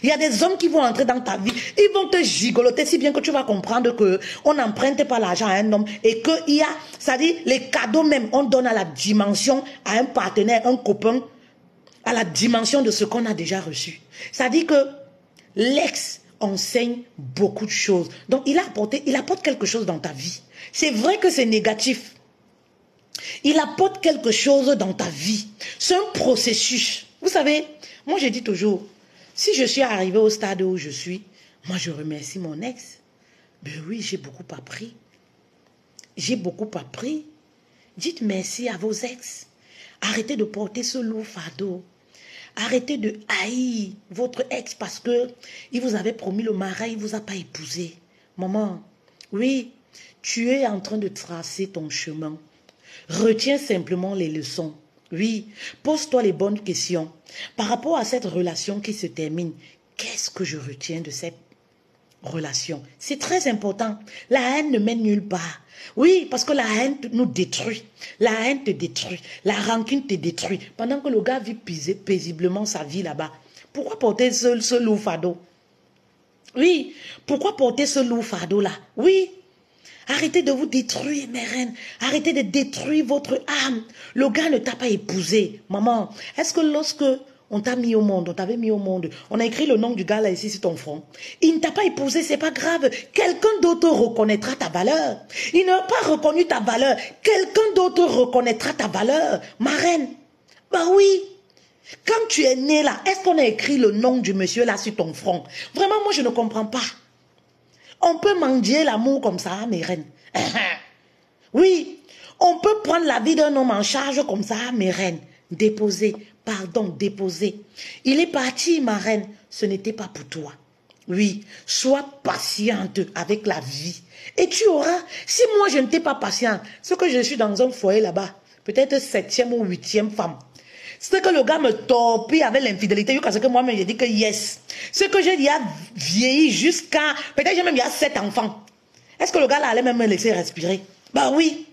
Il y a des hommes qui vont entrer dans ta vie, ils vont te gigoloter si bien que tu vas comprendre qu'on n'emprunte pas l'argent à un homme et qu'il y a, c'est-à-dire les cadeaux même, on donne à la dimension à un partenaire, un copain, à la dimension de ce qu'on a déjà reçu. Ça dit que l'ex enseigne beaucoup de choses. Donc, il apporte quelque chose dans ta vie. C'est vrai que c'est négatif. Il apporte quelque chose dans ta vie. C'est un processus. Vous savez, moi je dis toujours, si je suis arrivé au stade où je suis, moi je remercie mon ex. Ben oui, j'ai beaucoup appris. J'ai beaucoup appris. Dites merci à vos ex. Arrêtez de porter ce lourd fardeau. Arrêtez de haïr votre ex parce que il vous avait promis le mari, il ne vous a pas épousé. Maman, oui, tu es en train de tracer ton chemin. Retiens simplement les leçons. Oui, pose-toi les bonnes questions. Par rapport à cette relation qui se termine, qu'est-ce que je retiens de cette relation? C'est très important. La haine ne mène nulle part. Oui, parce que la haine nous détruit. La haine te détruit. La rancune te détruit. Pendant que le gars vit paisiblement sa vie là-bas. Pourquoi porter ce lourd fardeau? Oui, pourquoi porter ce lourd fardeau-là? Oui. Arrêtez de vous détruire, mes reines. Arrêtez de détruire votre âme. Le gars ne t'a pas épousé. Maman, est-ce que lorsque on t'a mis au monde, on t'avait mis au monde, on a écrit le nom du gars là ici sur ton front, il ne t'a pas épousé, c'est pas grave. Quelqu'un d'autre reconnaîtra ta valeur. Il n'a pas reconnu ta valeur. Quelqu'un d'autre reconnaîtra ta valeur. Ma reine, bah oui. Quand tu es né là, est-ce qu'on a écrit le nom du monsieur là sur ton front? Vraiment, moi je ne comprends pas. On peut mendier l'amour comme ça, mes reines. Oui, on peut prendre la vie d'un homme en charge comme ça, mes reines. déposé, pardon, déposé. Il est parti, ma reine, ce n'était pas pour toi. Oui, sois patiente avec la vie. Et tu auras, si moi je n'étais pas patiente, ce que je suis dans un foyer là-bas, peut-être 7e ou 8e femme. C'est que le gars me torpille avec l'infidélité, jusqu'à ce que moi-même j'ai dit que yes. Ce que j'ai dit a vieilli jusqu'à, peut-être j'ai même il y a 7 enfants. Est-ce que le gars là allait même me laisser respirer? Bah oui.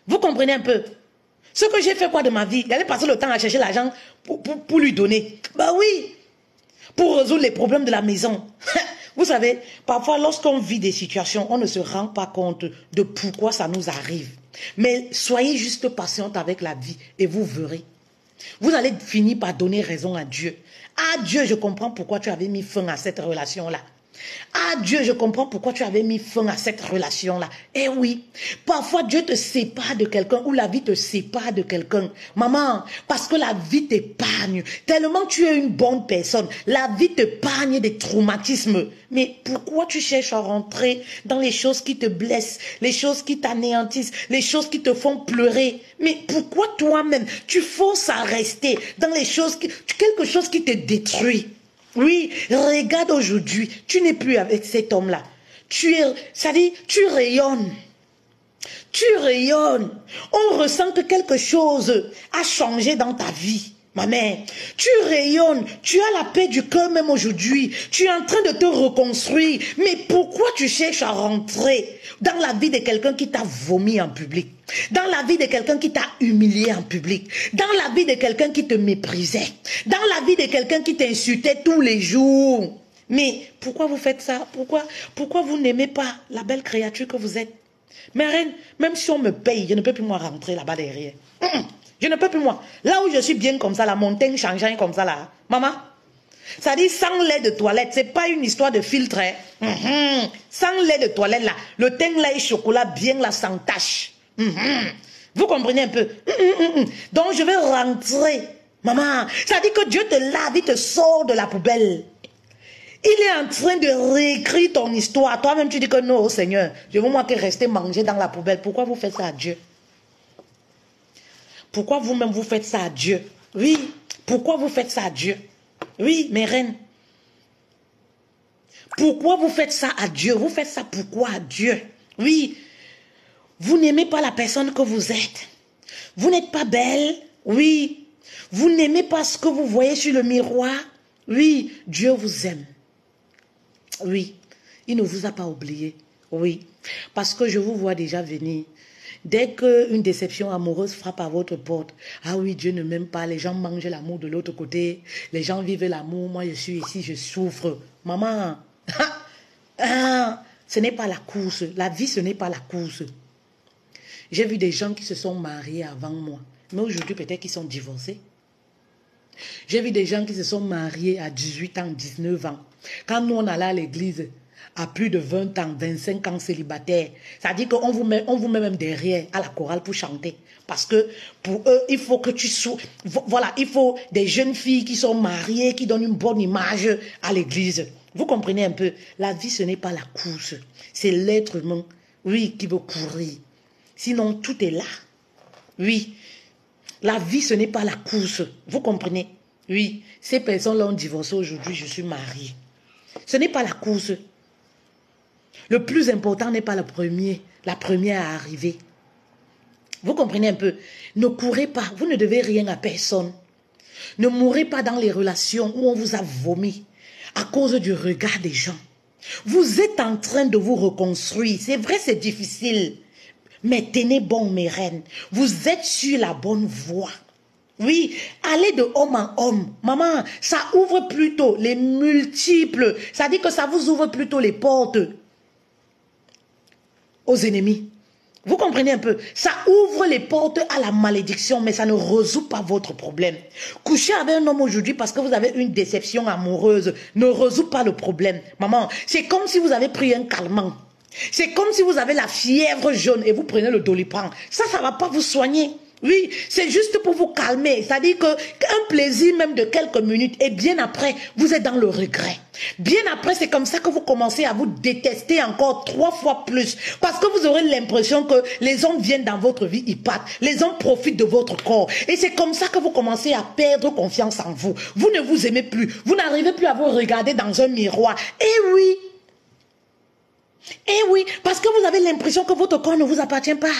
Vous comprenez un peu? Ce que j'ai fait quoi de ma vie? Il allait passer le temps à chercher l'argent pour lui donner. Bah oui. Pour résoudre les problèmes de la maison. Vous savez, parfois lorsqu'on vit des situations, on ne se rend pas compte de pourquoi ça nous arrive. Mais soyez juste patiente avec la vie et vous verrez. Vous allez finir par donner raison à Dieu. Ah Dieu, je comprends pourquoi tu avais mis fin à cette relation-là. Ah Dieu, je comprends pourquoi tu avais mis fin à cette relation-là. Eh oui, parfois Dieu te sépare de quelqu'un ou la vie te sépare de quelqu'un. Maman, parce que la vie t'épargne. Tellement tu es une bonne personne. La vie t'épargne des traumatismes. Mais pourquoi tu cherches à rentrer dans les choses qui te blessent, les choses qui t'anéantissent, les choses qui te font pleurer? Mais pourquoi toi-même, tu forces à rester dans les choses, quelque chose qui te détruit? Oui, regarde aujourd'hui, tu n'es plus avec cet homme-là. Ça dit, tu rayonnes. Tu rayonnes. On ressent que quelque chose a changé dans ta vie. Ma mère, tu rayonnes, tu as la paix du cœur même aujourd'hui. Tu es en train de te reconstruire. Mais pourquoi tu cherches à rentrer dans la vie de quelqu'un qui t'a vomi en public? Dans la vie de quelqu'un qui t'a humilié en public? Dans la vie de quelqu'un qui te méprisait? Dans la vie de quelqu'un qui t'insultait tous les jours? Mais pourquoi vous faites ça? Pourquoi vous n'aimez pas la belle créature que vous êtes? Mais reine, même si on me paye, je ne peux plus moi rentrer là-bas derrière. Je ne peux plus moi. Là où je suis bien comme ça, la montagne changeant comme ça là. Maman, ça dit sans lait de toilette, c'est pas une histoire de filtre. Hein? Sans lait de toilette là, le teint là et chocolat bien là sans tache. Vous comprenez un peu? Donc je vais rentrer. Maman, ça dit que Dieu te lave, il te sort de la poubelle. Il est en train de réécrire ton histoire. Toi-même tu dis que non, Seigneur, je veux moi que rester manger dans la poubelle. Pourquoi vous faites ça à Dieu? Pourquoi vous-même vous faites ça à Dieu? Oui, pourquoi vous faites ça à Dieu? Oui, mes reines. Pourquoi vous faites ça à Dieu? Vous faites ça pourquoi à Dieu? Oui, vous n'aimez pas la personne que vous êtes. Vous n'êtes pas belle. Oui, vous n'aimez pas ce que vous voyez sur le miroir. Oui, Dieu vous aime. Oui, il ne vous a pas oublié. Oui, parce que je vous vois déjà venir. Dès qu'une déception amoureuse frappe à votre porte, ah oui, Dieu ne m'aime pas, les gens mangent l'amour de l'autre côté, les gens vivent l'amour, moi je suis ici, je souffre. Maman, ce n'est pas la course, la vie ce n'est pas la course. J'ai vu des gens qui se sont mariés avant moi, mais aujourd'hui peut-être qu'ils sont divorcés. J'ai vu des gens qui se sont mariés à 18 ans, 19 ans. Quand nous on allait à l'église, à plus de 20 ans, 25 ans célibataire. Ça dit qu'on vous met même derrière à la chorale pour chanter. Parce que pour eux, il faut que tu sois... Voilà, il faut des jeunes filles qui sont mariées, qui donnent une bonne image à l'église. Vous comprenez un peu? La vie, ce n'est pas la course. C'est l'être humain, oui, qui veut courir. Sinon, tout est là. Oui. La vie, ce n'est pas la course. Vous comprenez? Oui. Ces personnes-là ont divorcé aujourd'hui, je suis mariée. Ce n'est pas la course. Le plus important n'est pas la première à arriver. Vous comprenez un peu? Ne courez pas, vous ne devez rien à personne. Ne mourrez pas dans les relations où on vous a vomi à cause du regard des gens. Vous êtes en train de vous reconstruire. C'est vrai, c'est difficile. Mais tenez bon, mes reines. Vous êtes sur la bonne voie. Oui, allez de homme en homme. Maman, ça ouvre plutôt les multiples. Ça dit que ça vous ouvre plutôt les portes aux ennemis. Vous comprenez un peu? Ça ouvre les portes à la malédiction, mais ça ne résout pas votre problème. Coucher avec un homme aujourd'hui parce que vous avez une déception amoureuse ne résout pas le problème. Maman, c'est comme si vous avez pris un calmant. C'est comme si vous avez la fièvre jaune et vous prenez le Doliprane. Ça ne va pas vous soigner. Oui, c'est juste pour vous calmer. C'est-à-dire qu'un plaisir même de quelques minutes et bien après, vous êtes dans le regret. Bien après, c'est comme ça que vous commencez à vous détester encore 3 fois plus. Parce que vous aurez l'impression que les hommes viennent dans votre vie, ils partent. Les hommes profitent de votre corps. Et c'est comme ça que vous commencez à perdre confiance en vous. Vous ne vous aimez plus. Vous n'arrivez plus à vous regarder dans un miroir. Et oui. Et oui, parce que vous avez l'impression que votre corps ne vous appartient pas.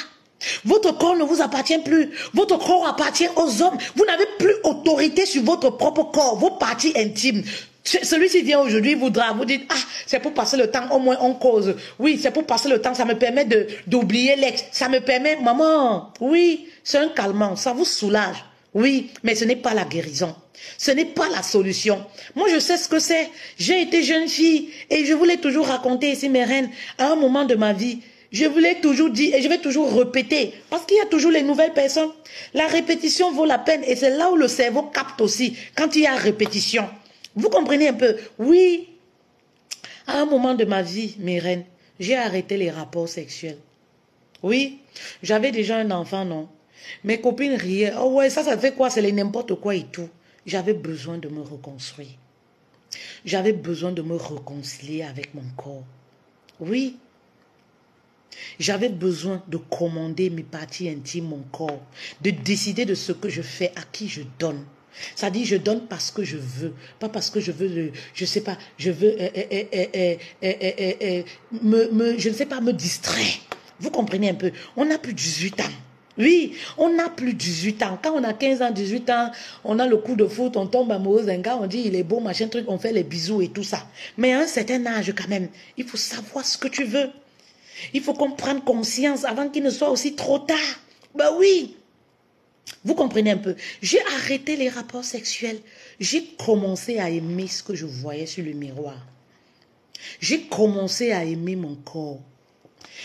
Votre corps ne vous appartient plus. Votre corps appartient aux hommes. Vous n'avez plus autorité sur votre propre corps, vos parties intimes. Celui-ci vient aujourd'hui, voudra vous dire, ah, c'est pour passer le temps, au moins on cause. Oui, c'est pour passer le temps, ça me permet d'oublier l'ex. Ça me permet, maman, oui, c'est un calmant, ça vous soulage. Oui, mais ce n'est pas la guérison. Ce n'est pas la solution. Moi, je sais ce que c'est. J'ai été jeune fille et je voulais toujours raconter ici, mes reines, à un moment de ma vie. Je vous l'ai toujours dit et je vais toujours répéter parce qu'il y a toujours les nouvelles personnes. La répétition vaut la peine et c'est là où le cerveau capte aussi quand il y a répétition. Vous comprenez un peu? Oui, à un moment de ma vie, mes reines, j'ai arrêté les rapports sexuels. Oui, j'avais déjà un enfant, non? Mes copines riaient. Oh ouais, ça fait quoi? C'est n'importe quoi et tout. J'avais besoin de me reconstruire. J'avais besoin de me réconcilier avec mon corps. Oui. J'avais besoin de commander mes parties intimes, mon corps, de décider de ce que je fais, à qui je donne. Ça dit, je donne parce que je veux, pas parce que je veux, je sais pas, je veux, je ne sais pas, me distraire. Vous comprenez un peu? On n'a plus 18 ans. Oui, on n'a plus 18 ans. Quand on a 15 ans, 18 ans, on a le coup de foot, on tombe amoureux d'un gars, on dit il est beau, machin, truc, on fait les bisous et tout ça. Mais à un certain âge quand même, il faut savoir ce que tu veux. Il faut qu'on prenne conscience avant qu'il ne soit aussi trop tard. Ben oui. Vous comprenez un peu. J'ai arrêté les rapports sexuels. J'ai commencé à aimer ce que je voyais sur le miroir. J'ai commencé à aimer mon corps.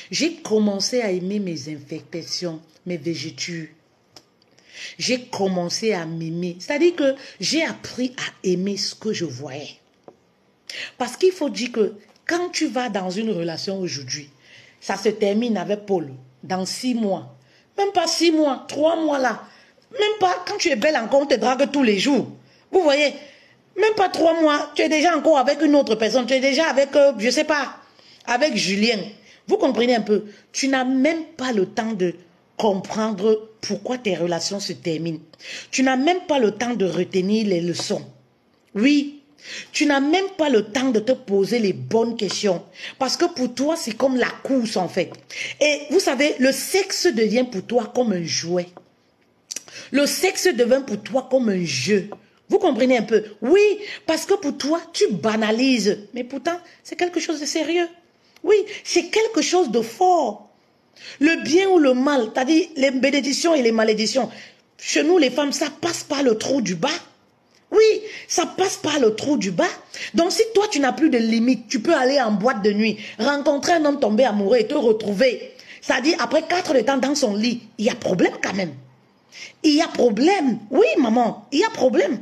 J'ai commencé à aimer mes infections, mes végétures. J'ai commencé à m'aimer. C'est-à-dire que j'ai appris à aimer ce que je voyais. Parce qu'il faut dire que quand tu vas dans une relation aujourd'hui, ça se termine avec Paul dans 6 mois. Même pas 6 mois, 3 mois là. Même pas quand tu es belle encore, on te drague tous les jours. Vous voyez, même pas 3 mois, tu es déjà encore avec une autre personne. Tu es déjà avec, je sais pas, avec Julien. Vous comprenez un peu? Tu n'as même pas le temps de comprendre pourquoi tes relations se terminent. Tu n'as même pas le temps de retenir les leçons. Oui. Tu n'as même pas le temps de te poser les bonnes questions. Parce que pour toi, c'est comme la course en fait. Et vous savez, le sexe devient pour toi comme un jouet. Le sexe devient pour toi comme un jeu. Vous comprenez un peu? Oui, parce que pour toi, tu banalises. Mais pourtant, c'est quelque chose de sérieux. Oui, c'est quelque chose de fort. Le bien ou le mal, c'est-à-dire les bénédictions et les malédictions. Chez nous, les femmes, ça passe par le trou du bas. Oui, ça passe par le trou du bas. Donc si toi tu n'as plus de limite, tu peux aller en boîte de nuit, rencontrer un homme tombé amoureux et te retrouver. C'est-à-dire après 4 heures de temps dans son lit, il y a problème quand même. Il y a problème. Oui maman, il y a problème.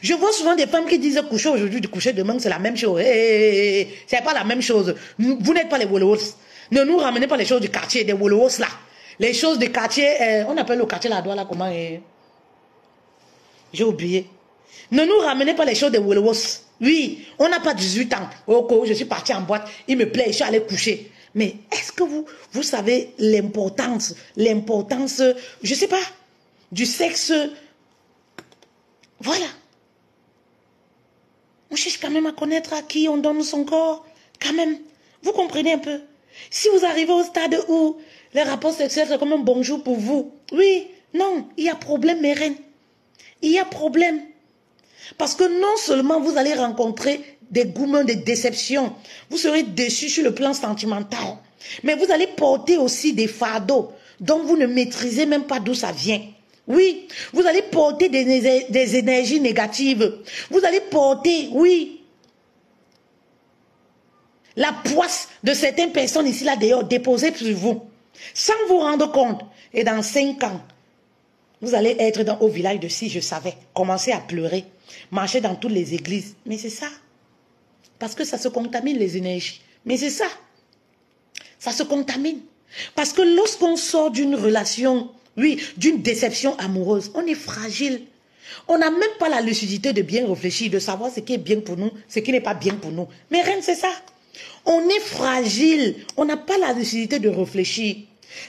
Je vois souvent des femmes qui disent coucher aujourd'hui, coucher demain, c'est la même chose. C'est pas la même chose. Vous n'êtes pas les Wolowos. Ne nous ramenez pas les choses du quartier, des Wolowos là. Les choses du quartier, on appelle le quartier la Douala comment j'ai oublié. Ne nous ramenez pas les choses des Wolowos. Oui, on n'a pas 18 ans. Ok, je suis parti en boîte, il me plaît, je suis allé coucher. Mais est-ce que vous savez l'importance, je sais pas, du sexe? Voilà. On cherche quand même à connaître à qui on donne son corps. Quand même. Vous comprenez un peu? Si vous arrivez au stade où les rapports sexuels c'est comme un bonjour pour vous. Oui, non, il y a problème, mes reines. Il y a problème. Parce que non seulement vous allez rencontrer des gourmands, des déceptions, vous serez déçus sur le plan sentimental, mais vous allez porter aussi des fardeaux dont vous ne maîtrisez même pas d'où ça vient. Oui, vous allez porter des énergies négatives. Vous allez porter, oui, la poisse de certaines personnes ici, là, dehors, déposée sur vous, sans vous rendre compte. Et dans 5 ans, vous allez être au village de Si je savais, commencer à pleurer, marcher dans toutes les églises. Mais c'est ça. Parce que ça se contamine les énergies. Mais c'est ça. Ça se contamine. Parce que lorsqu'on sort d'une relation Oui, d'une déception amoureuse. On est fragile. On n'a même pas la lucidité de bien réfléchir, de savoir ce qui est bien pour nous, ce qui n'est pas bien pour nous. Mais rien, c'est ça. On est fragile. On n'a pas la lucidité de réfléchir.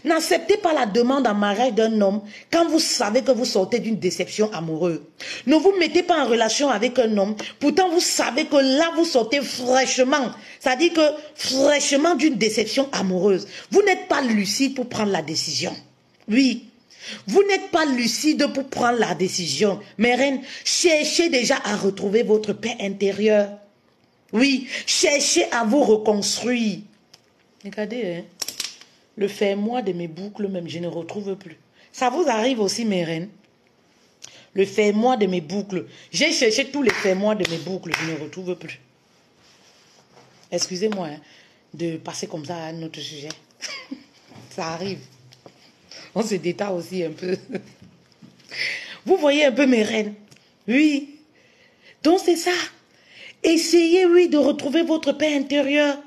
N'acceptez pas la demande en mariage d'un homme quand vous savez que vous sortez d'une déception amoureuse. Ne vous mettez pas en relation avec un homme, pourtant vous savez que là vous sortez fraîchement. C'est-à-dire que fraîchement d'une déception amoureuse. Vous n'êtes pas lucide pour prendre la décision. Oui. Vous n'êtes pas lucide pour prendre la décision. Mais reine, cherchez déjà à retrouver votre paix intérieure. Oui, cherchez à vous reconstruire. Regardez, hein, le fermoir de mes boucles même, je ne retrouve plus. Ça vous arrive aussi, mes reines? Le fermoir de mes boucles. J'ai cherché tous les fermoirs de mes boucles, je ne retrouve plus. Excusez-moi hein, de passer comme ça à un autre sujet. Ça arrive. On se détend aussi un peu. Vous voyez un peu mes reines? Oui. Donc c'est ça. Essayez, oui, de retrouver votre paix intérieure.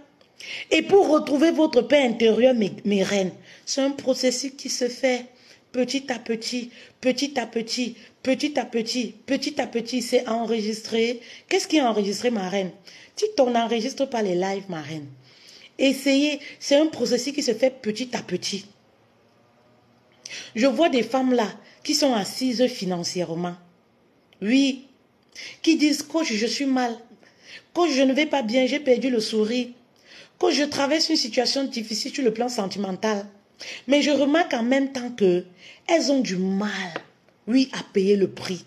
Et pour retrouver votre paix intérieure, mes reines, c'est un processus qui se fait petit à petit, petit à petit, petit à petit, petit à petit. C'est enregistré. Qu'est-ce qui est enregistré, ma reine? Si on n'enregistre pas les lives, ma reine, essayez. C'est un processus qui se fait petit à petit. Je vois des femmes là qui sont assises financièrement. Oui. Qui disent, coach, je suis mal. Coach, je ne vais pas bien, j'ai perdu le sourire. Coach, je traverse une situation difficile sur le plan sentimental. Mais je remarque en même temps que elles ont du mal, oui, à payer le prix.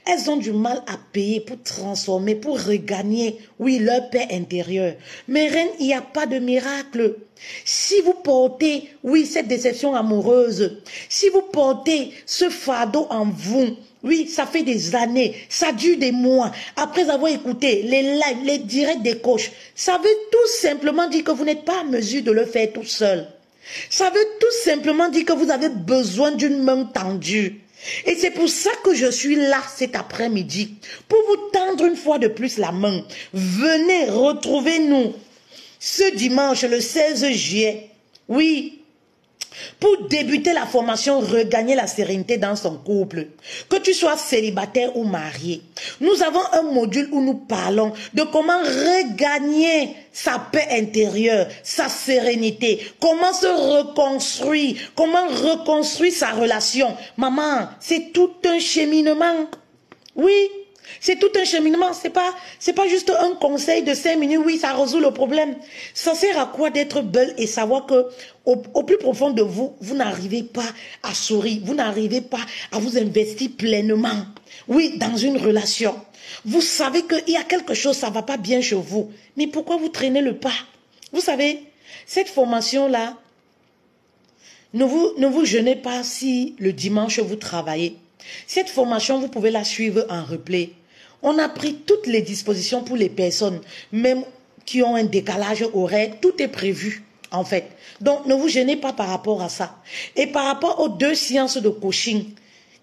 Elles ont du mal à payer pour transformer, pour regagner, oui, leur paix intérieure. Mais reine, il n'y a pas de miracle. Si vous portez, oui, cette déception amoureuse, si vous portez ce fardeau en vous, oui, ça fait des années, ça dure des mois. Après avoir écouté les lives, les directs des coachs, ça veut tout simplement dire que vous n'êtes pas en mesure de le faire tout seul. Ça veut tout simplement dire que vous avez besoin d'une main tendue. Et c'est pour ça que je suis là cet après-midi, pour vous tendre une fois de plus la main. Venez, retrouvez-nous ce dimanche, le 16 juillet. Oui, pour débuter la formation, regagner la sérénité dans son couple. Que tu sois célibataire ou marié. Nous avons un module où nous parlons de comment regagner sa paix intérieure, sa sérénité. Comment se reconstruire, comment reconstruire sa relation. Maman, c'est tout un cheminement. Oui. C'est tout un cheminement, c'est pas juste un conseil de 5 minutes, oui, ça résout le problème. Ça sert à quoi d'être belle et savoir que au plus profond de vous, vous n'arrivez pas à sourire, vous n'arrivez pas à vous investir pleinement, oui, dans une relation. Vous savez qu'il y a quelque chose, ça ne va pas bien chez vous, mais pourquoi vous traînez le pas? Vous savez, cette formation-là, ne vous gênez pas si le dimanche vous travaillez. Cette formation, vous pouvez la suivre en replay. On a pris toutes les dispositions pour les personnes, même qui ont un décalage horaire. Tout est prévu, en fait. Donc, ne vous gênez pas par rapport à ça. Et par rapport aux 2 séances de coaching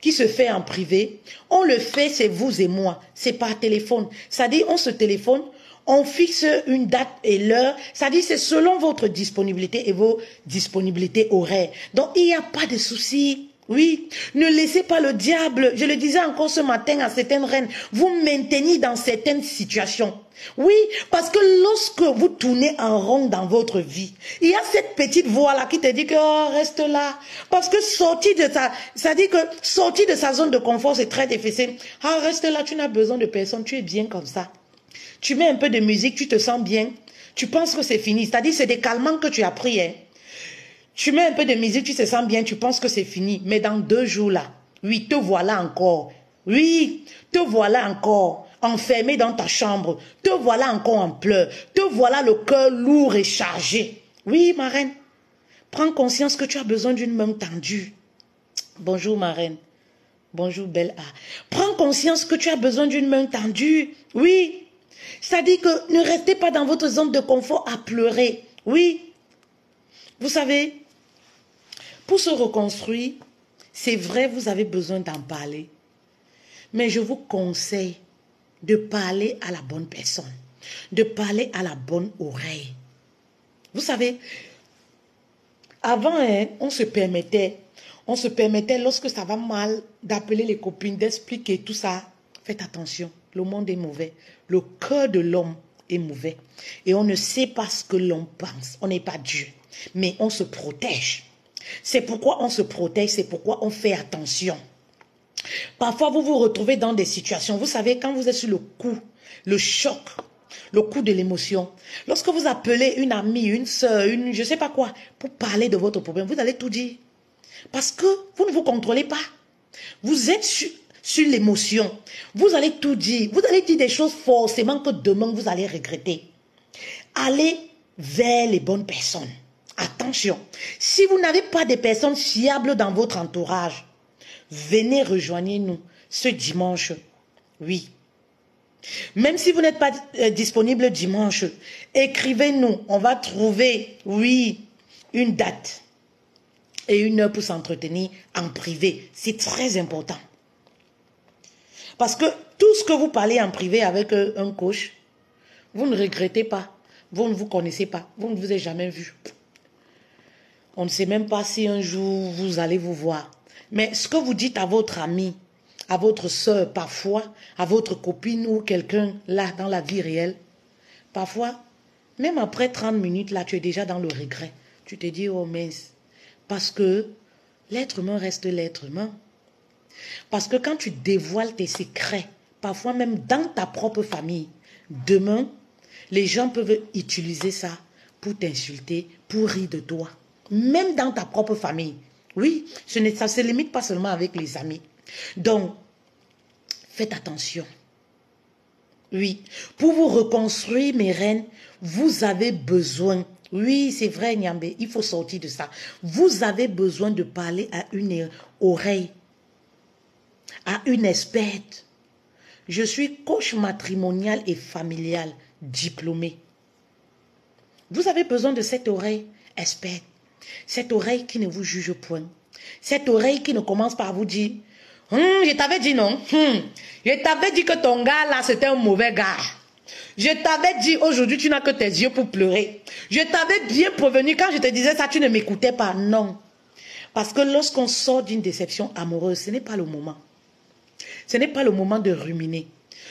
qui se fait en privé, on le fait, c'est vous et moi. C'est par téléphone. C'est-à-dire, on se téléphone, on fixe une date et l'heure. C'est-à-dire, c'est selon votre disponibilité et vos disponibilités horaires. Donc, il n'y a pas de souci. Oui, ne laissez pas le diable, je le disais encore ce matin à certaines reines, vous maintenir dans certaines situations. Oui, parce que lorsque vous tournez en rond dans votre vie, il y a cette petite voix-là qui te dit que oh, reste là. Parce que sortir de sa zone de confort, c'est très difficile. Ah, reste là, tu n'as besoin de personne, tu es bien comme ça. Tu mets un peu de musique, tu te sens bien, tu penses que c'est fini. C'est-à-dire, c'est des calmants que tu as pris, hein. Tu mets un peu de musique, tu te sens bien, tu penses que c'est fini. Mais dans 2 jours là, oui, te voilà encore. Oui, te voilà encore enfermé dans ta chambre. Te voilà encore en pleurs. Te voilà le cœur lourd et chargé. Oui, ma reine, prends conscience que tu as besoin d'une main tendue. Bonjour, ma reine. Bonjour, belle A. Prends conscience que tu as besoin d'une main tendue. Oui, c'est-à-dire que ne restez pas dans votre zone de confort à pleurer. Oui, vous savez, pour se reconstruire, c'est vrai, vous avez besoin d'en parler. Mais je vous conseille de parler à la bonne personne, de parler à la bonne oreille. Vous savez, Avant, hein, on se permettait lorsque ça va mal d'appeler les copines, d'expliquer tout ça. Faites attention, le monde est mauvais. Le cœur de l'homme est mauvais. Et on ne sait pas ce que l'on pense. On n'est pas Dieu. Mais on se protège. C'est pourquoi on se protège, c'est pourquoi on fait attention. Parfois, vous vous retrouvez dans des situations, vous savez, quand vous êtes sur le coup, le choc, le coup de l'émotion, lorsque vous appelez une amie, une soeur, je ne sais pas quoi, pour parler de votre problème, vous allez tout dire. Parce que vous ne vous contrôlez pas. Vous êtes sur l'émotion. Vous allez tout dire. Vous allez dire des choses forcément que demain, vous allez regretter. Allez vers les bonnes personnes. Attention, si vous n'avez pas de personnes fiables dans votre entourage, venez rejoindre nous ce dimanche. Oui. Même si vous n'êtes pas disponible dimanche, écrivez-nous. On va trouver, oui, une date et une heure pour s'entretenir en privé. C'est très important. Parce que tout ce que vous parlez en privé avec un coach, vous ne regrettez pas. Vous ne vous connaissez pas. Vous ne vous avez jamais vu. On ne sait même pas si un jour vous allez vous voir. Mais ce que vous dites à votre ami, à votre soeur, parfois, à votre copine ou quelqu'un là dans la vie réelle, parfois, même après 30 minutes, là, tu es déjà dans le regret. Tu te dis, oh mince, parce que l'être humain reste l'être humain. Parce que quand tu dévoiles tes secrets, parfois même dans ta propre famille, demain, les gens peuvent utiliser ça pour t'insulter, pour rire de toi. Même dans ta propre famille. Oui, ça ne se limite pas seulement avec les amis. Donc, faites attention. Oui, pour vous reconstruire, mes reines, vous avez besoin, oui, c'est vrai, Nyambé, il faut sortir de ça. Vous avez besoin de parler à une oreille, à une experte. Je suis coach matrimonial et familial diplômé. Vous avez besoin de cette oreille experte. Cette oreille qui ne vous juge point. Cette oreille qui ne commence pas à vous dire je t'avais dit non. Je t'avais dit que ton gars là c'était un mauvais gars. Je t'avais dit aujourd'hui tu n'as que tes yeux pour pleurer. Je t'avais bien prévenu quand je te disais ça tu ne m'écoutais pas. Non. Parce que lorsqu'on sort d'une déception amoureuse, ce n'est pas le moment. Ce n'est pas le moment de ruminer.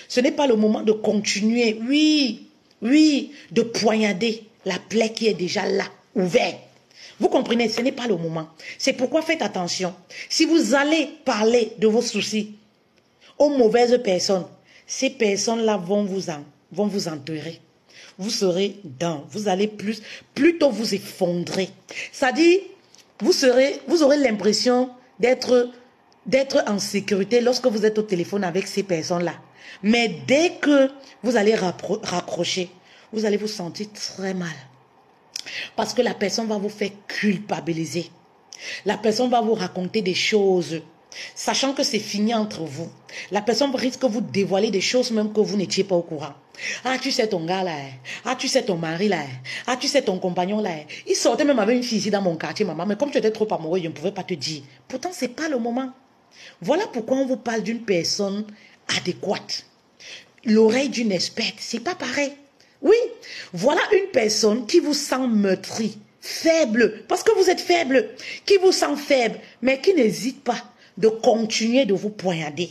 Ce n'est pas le moment de continuer. Oui, de poignarder la plaie qui est déjà là, ouverte. Vous comprenez, ce n'est pas le moment. C'est pourquoi faites attention. Si vous allez parler de vos soucis aux mauvaises personnes, ces personnes-là vont vous enterrer. Vous serez dans, vous allez plutôt vous effondrer. C'est-à-dire, vous aurez l'impression d'être en sécurité lorsque vous êtes au téléphone avec ces personnes-là. Mais dès que vous allez raccrocher, vous allez vous sentir très mal. Parce que la personne va vous faire culpabiliser. La personne va vous raconter des choses, sachant que c'est fini entre vous. La personne risque de vous dévoiler des choses même que vous n'étiez pas au courant. Ah, tu sais ton gars là. Ah, tu sais ton mari là. Ah, tu sais ton compagnon là. Il sortait même avec une fille ici dans mon quartier, maman. Mais comme tu étais trop amoureux, je ne pouvais pas te dire. Pourtant, ce n'est pas le moment. Voilà pourquoi on vous parle d'une personne adéquate. L'oreille d'une experte, c'est pas pareil. Oui, voilà une personne qui vous sent meurtri, faible, parce que vous êtes faible, qui vous sent faible, mais qui n'hésite pas de continuer de vous poignarder,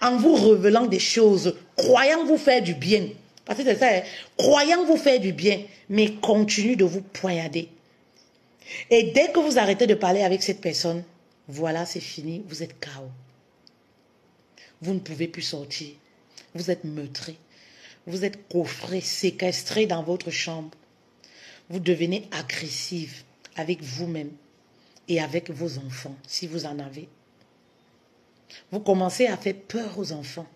en vous révélant des choses, croyant vous faire du bien. Parce que c'est ça, hein, croyant vous faire du bien, mais continue de vous poignarder. Et dès que vous arrêtez de parler avec cette personne, voilà, c'est fini, vous êtes KO. Vous ne pouvez plus sortir. Vous êtes meurtri. Vous êtes coffré, séquestré dans votre chambre. Vous devenez agressif avec vous-même et avec vos enfants, si vous en avez. Vous commencez à faire peur aux enfants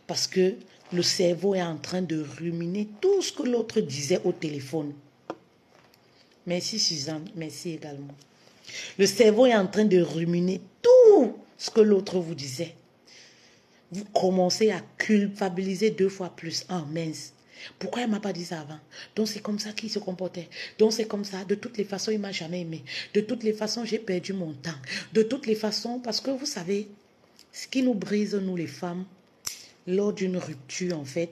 parce que le cerveau est en train de ruminer tout ce que l'autre disait au téléphone. Merci Suzanne, merci également. Le cerveau est en train de ruminer tout ce que l'autre vous disait. Vous commencez à culpabiliser 2 fois plus. Ah mince, pourquoi elle ne m'a pas dit ça avant? Donc c'est comme ça qu'il se comportait. Donc c'est comme ça. De toutes les façons, il ne m'a jamais aimé. De toutes les façons, j'ai perdu mon temps. De toutes les façons, parce que vous savez, ce qui nous brise, nous les femmes, lors d'une rupture, en fait,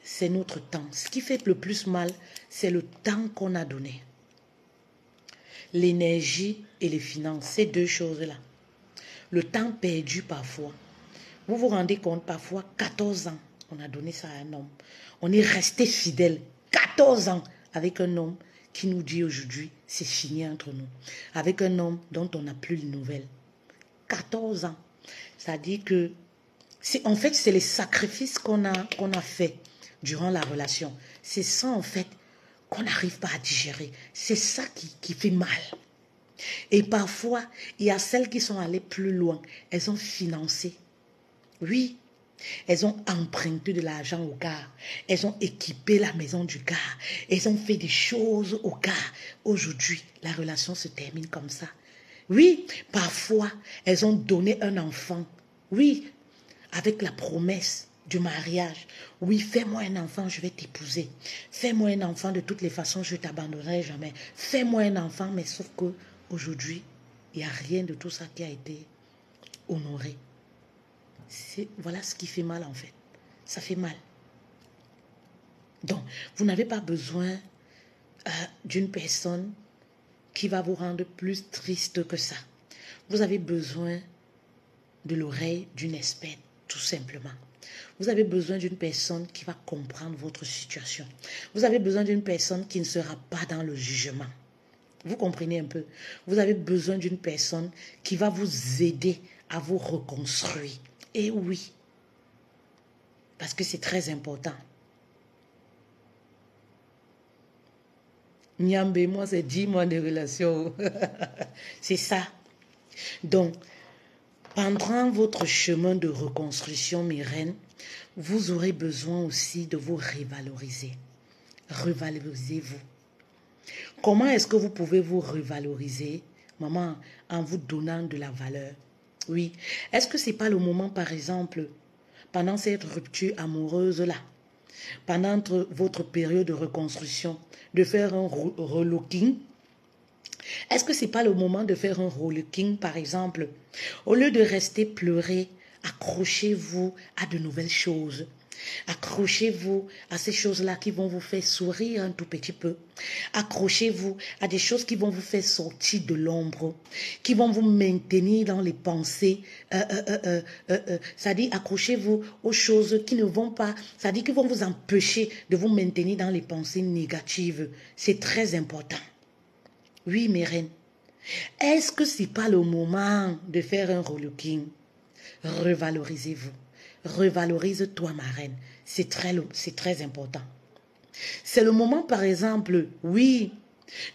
c'est notre temps. Ce qui fait le plus mal, c'est le temps qu'on a donné. l'énergie et les finances, ces deux choses-là. Le temps perdu parfois. Vous vous rendez compte, parfois 14 ans, on a donné ça à un homme. On est resté fidèle 14 ans avec un homme qui nous dit aujourd'hui, c'est fini entre nous. Avec un homme dont on n'a plus de nouvelles. 14 ans. Ça dit que, en fait, c'est les sacrifices qu'on a fait durant la relation. C'est ça, en fait, qu'on n'arrive pas à digérer. C'est ça qui fait mal. Et parfois, il y a celles qui sont allées plus loin. Elles ont financé. Oui, elles ont emprunté de l'argent au gars. Elles ont équipé la maison du gars. Elles ont fait des choses au gars. Aujourd'hui, la relation se termine comme ça. Oui, parfois, elles ont donné un enfant. Oui, avec la promesse du mariage. Oui, fais-moi un enfant, je vais t'épouser. Fais-moi un enfant, de toutes les façons, je ne t'abandonnerai jamais. Fais-moi un enfant, mais sauf que aujourd'hui, il n'y a rien de tout ça qui a été honoré. Voilà ce qui fait mal en fait. Ça fait mal. Donc, vous n'avez pas besoin d'une personne qui va vous rendre plus triste que ça. Vous avez besoin de l'oreille d'une experte, tout simplement. Vous avez besoin d'une personne qui va comprendre votre situation. Vous avez besoin d'une personne qui ne sera pas dans le jugement. Vous comprenez un peu? Vous avez besoin d'une personne qui va vous aider à vous reconstruire. Et oui, parce que c'est très important. Niambe, moi, c'est 10 mois de relation. C'est ça. Donc, pendant votre chemin de reconstruction, mes reines, vous aurez besoin aussi de vous revaloriser. Revalorisez-vous. Comment est-ce que vous pouvez vous revaloriser, maman, en vous donnant de la valeur? Oui. Est-ce que ce n'est pas le moment, par exemple, pendant cette rupture amoureuse-là, pendant votre période de reconstruction, de faire un relooking? Est-ce que ce n'est pas le moment de faire un relooking, par exemple? Au lieu de rester pleurer, accrochez-vous à de nouvelles choses. Accrochez-vous à ces choses-là qui vont vous faire sourire un tout petit peu. Accrochez-vous à des choses qui vont vous faire sortir de l'ombre, qui vont vous maintenir dans les pensées. C'est-à-dire, accrochez-vous aux choses qui ne vont pas, c'est-à-dire qui vont vous empêcher de vous maintenir dans les pensées négatives. C'est très important. Oui, mes reines. Est-ce que ce n'est pas le moment de faire un relooking? Revalorisez-vous. Revalorise-toi, ma reine. C'est très important. C'est le moment, par exemple, oui,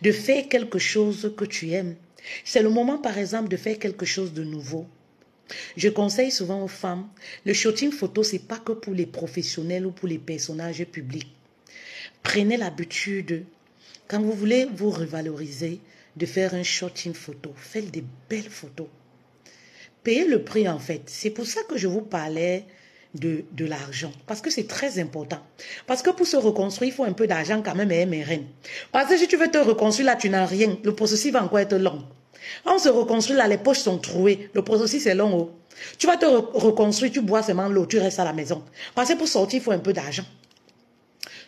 de faire quelque chose que tu aimes. C'est le moment, par exemple, de faire quelque chose de nouveau. Je conseille souvent aux femmes, le shooting photo, ce n'est pas que pour les professionnels ou pour les personnages publics. Prenez l'habitude, quand vous voulez vous revaloriser, de faire un shooting photo. Faites des belles photos. Payez le prix en fait. C'est pour ça que je vous parlais de l'argent. Parce que c'est très important. Parce que pour se reconstruire, il faut un peu d'argent quand même, mes reines. Parce que si tu veux te reconstruire, là, tu n'as rien. Le processus va encore être long. On se reconstruit, là, les poches sont trouées. Le processus est long. Oh. Tu vas te reconstruire, tu bois seulement l'eau, tu restes à la maison. Parce que pour sortir, il faut un peu d'argent.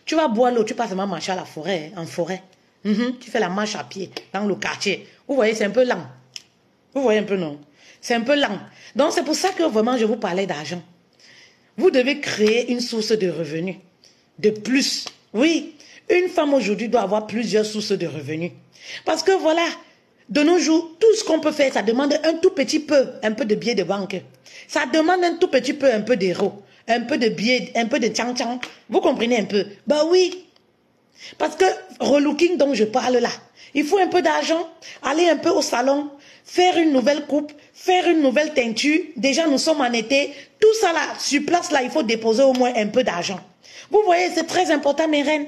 Tu vas boire l'eau, tu passes seulement marcher à la forêt, en forêt. Tu fais la marche à pied, dans le quartier. Vous voyez, c'est un peu lent. Vous voyez un peu, non? C'est un peu lent. Donc, c'est pour ça que vraiment, je vous parlais d'argent. Vous devez créer une source de revenus. De plus. Oui, une femme aujourd'hui doit avoir plusieurs sources de revenus. Parce que voilà, de nos jours, tout ce qu'on peut faire, ça demande un tout petit peu, un peu de billets de banque. Ça demande un tout petit peu, un peu d'euros, un peu de billets, un peu de tchang-tchang. Vous comprenez un peu? Bah oui. Parce que relooking dont je parle là, il faut un peu d'argent, aller un peu au salon, faire une nouvelle coupe, faire une nouvelle teinture. Déjà, nous sommes en été. Tout ça là, sur place là, il faut déposer au moins un peu d'argent. Vous voyez, c'est très important, mes reines.